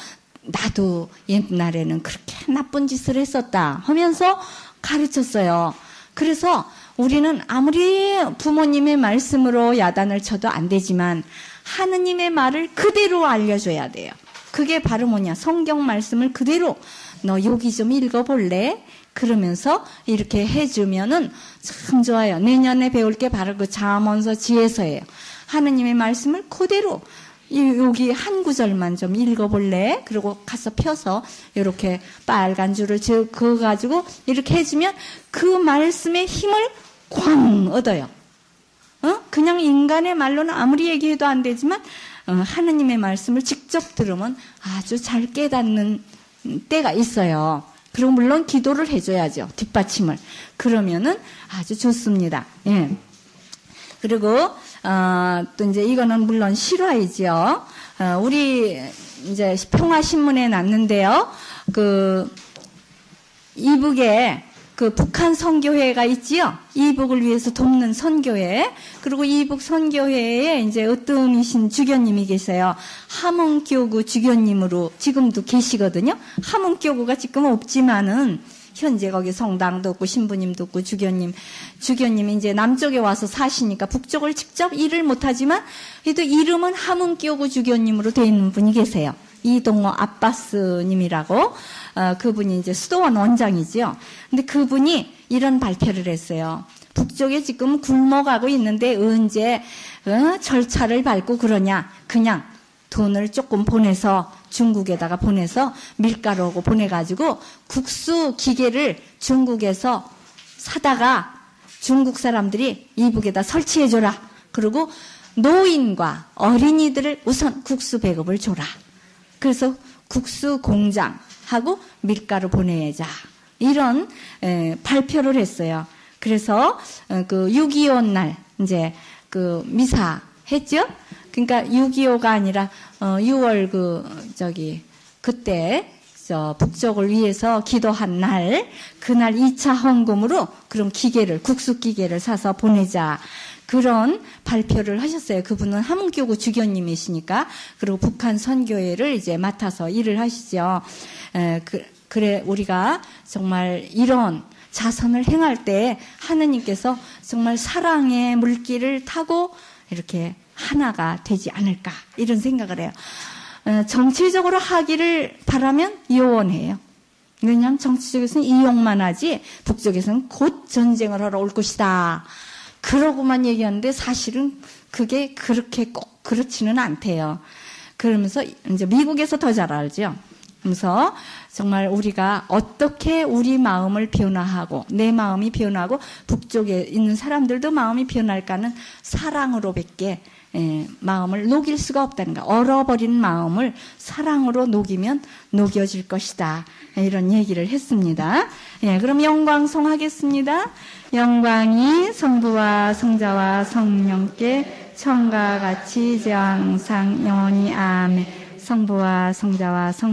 나도 옛날에는 그렇게 나쁜 짓을 했었다 하면서 가르쳤어요. 그래서 우리는 아무리 부모님의 말씀으로 야단을 쳐도 안 되지만 하느님의 말을 그대로 알려줘야 돼요. 그게 바로 뭐냐? 성경 말씀을 그대로 너 여기 좀 읽어볼래? 그러면서 이렇게 해주면은 참 좋아요. 내년에 배울 게 바로 그 잠언서 지혜서예요. 하느님의 말씀을 그대로 여기 한 구절만 좀 읽어볼래? 그리고 가서 펴서 이렇게 빨간 줄을 그어가지고 이렇게 해주면 그 말씀의 힘을 꽝 얻어요. 그냥 인간의 말로는 아무리 얘기해도 안 되지만 하느님의 말씀을 직접 들으면 아주 잘 깨닫는 때가 있어요. 그리고 물론 기도를 해줘야죠. 뒷받침을. 그러면은 아주 좋습니다. 예. 그리고 또 이제 이거는 물론 실화이죠. 우리 이제 평화신문에 났는데요. 그 이북에 그 북한 선교회가 있지요. 이북을 위해서 돕는 선교회. 그리고 이북 선교회에 이제 으뜸이신 주교님이 계세요. 함흥교구 주교님으로 지금도 계시거든요. 함흥교구가 지금 없지만은 현재 거기 성당도 없고 신부님도 없고 주교님이 이제 남쪽에 와서 사시니까 북쪽을 직접 일을 못하지만 그래도 이름은 함흥교구 주교님으로 되어 있는 분이 계세요. 이동호 아빠스님이라고 그분이 이제 수도원 원장이지요. 근데 그분이 이런 발표를 했어요. 북쪽에 지금 굶어가고 있는데 언제 절차를 밟고 그러냐? 그냥 돈을 조금 보내서 중국에다가 보내서 밀가루하고 보내가지고 국수 기계를 중국에서 사다가 중국 사람들이 이북에다 설치해줘라. 그리고 노인과 어린이들을 우선 국수 배급을 줘라. 그래서 국수 공장하고 밀가루 보내자. 이런 발표를 했어요. 그래서 그 6.25 날 이제 그 미사 했죠? 그러니까 6.25가 아니라 6월 그때 북쪽을 위해서 기도한 날 그날 2차 헌금으로 그런 국수 기계를 사서 보내자. 그런 발표를 하셨어요. 그분은 함흥교구 주교님이시니까. 그리고 북한 선교회를 이제 맡아서 일을 하시죠. 그래 우리가 정말 이런 자선을 행할 때 하느님께서 정말 사랑의 물길을 타고 이렇게 하나가 되지 않을까 이런 생각을 해요. 정치적으로 하기를 바라면 요원해요. 왜냐하면 정치적에서는 이용만 하지 북쪽에서는 곧 전쟁을 하러 올 것이다. 그러고만 얘기하는데 사실은 그게 그렇게 꼭 그렇지는 않대요. 그러면서 이제 미국에서 더 잘 알죠. 그래서 정말 우리가 어떻게 우리 마음을 변화하고 내 마음이 변하고 북쪽에 있는 사람들도 마음이 변할까는 사랑으로밖에 마음을 녹일 수가 없다는 거. 얼어버린 마음을 사랑으로 녹이면 녹여질 것이다. 이런 얘기를 했습니다. 예, 그럼 영광송 하겠습니다. 영광이 성부와 성자와 성령께 처음과 같이 이제 항상 영원히 아멘. 성부와 성자와 성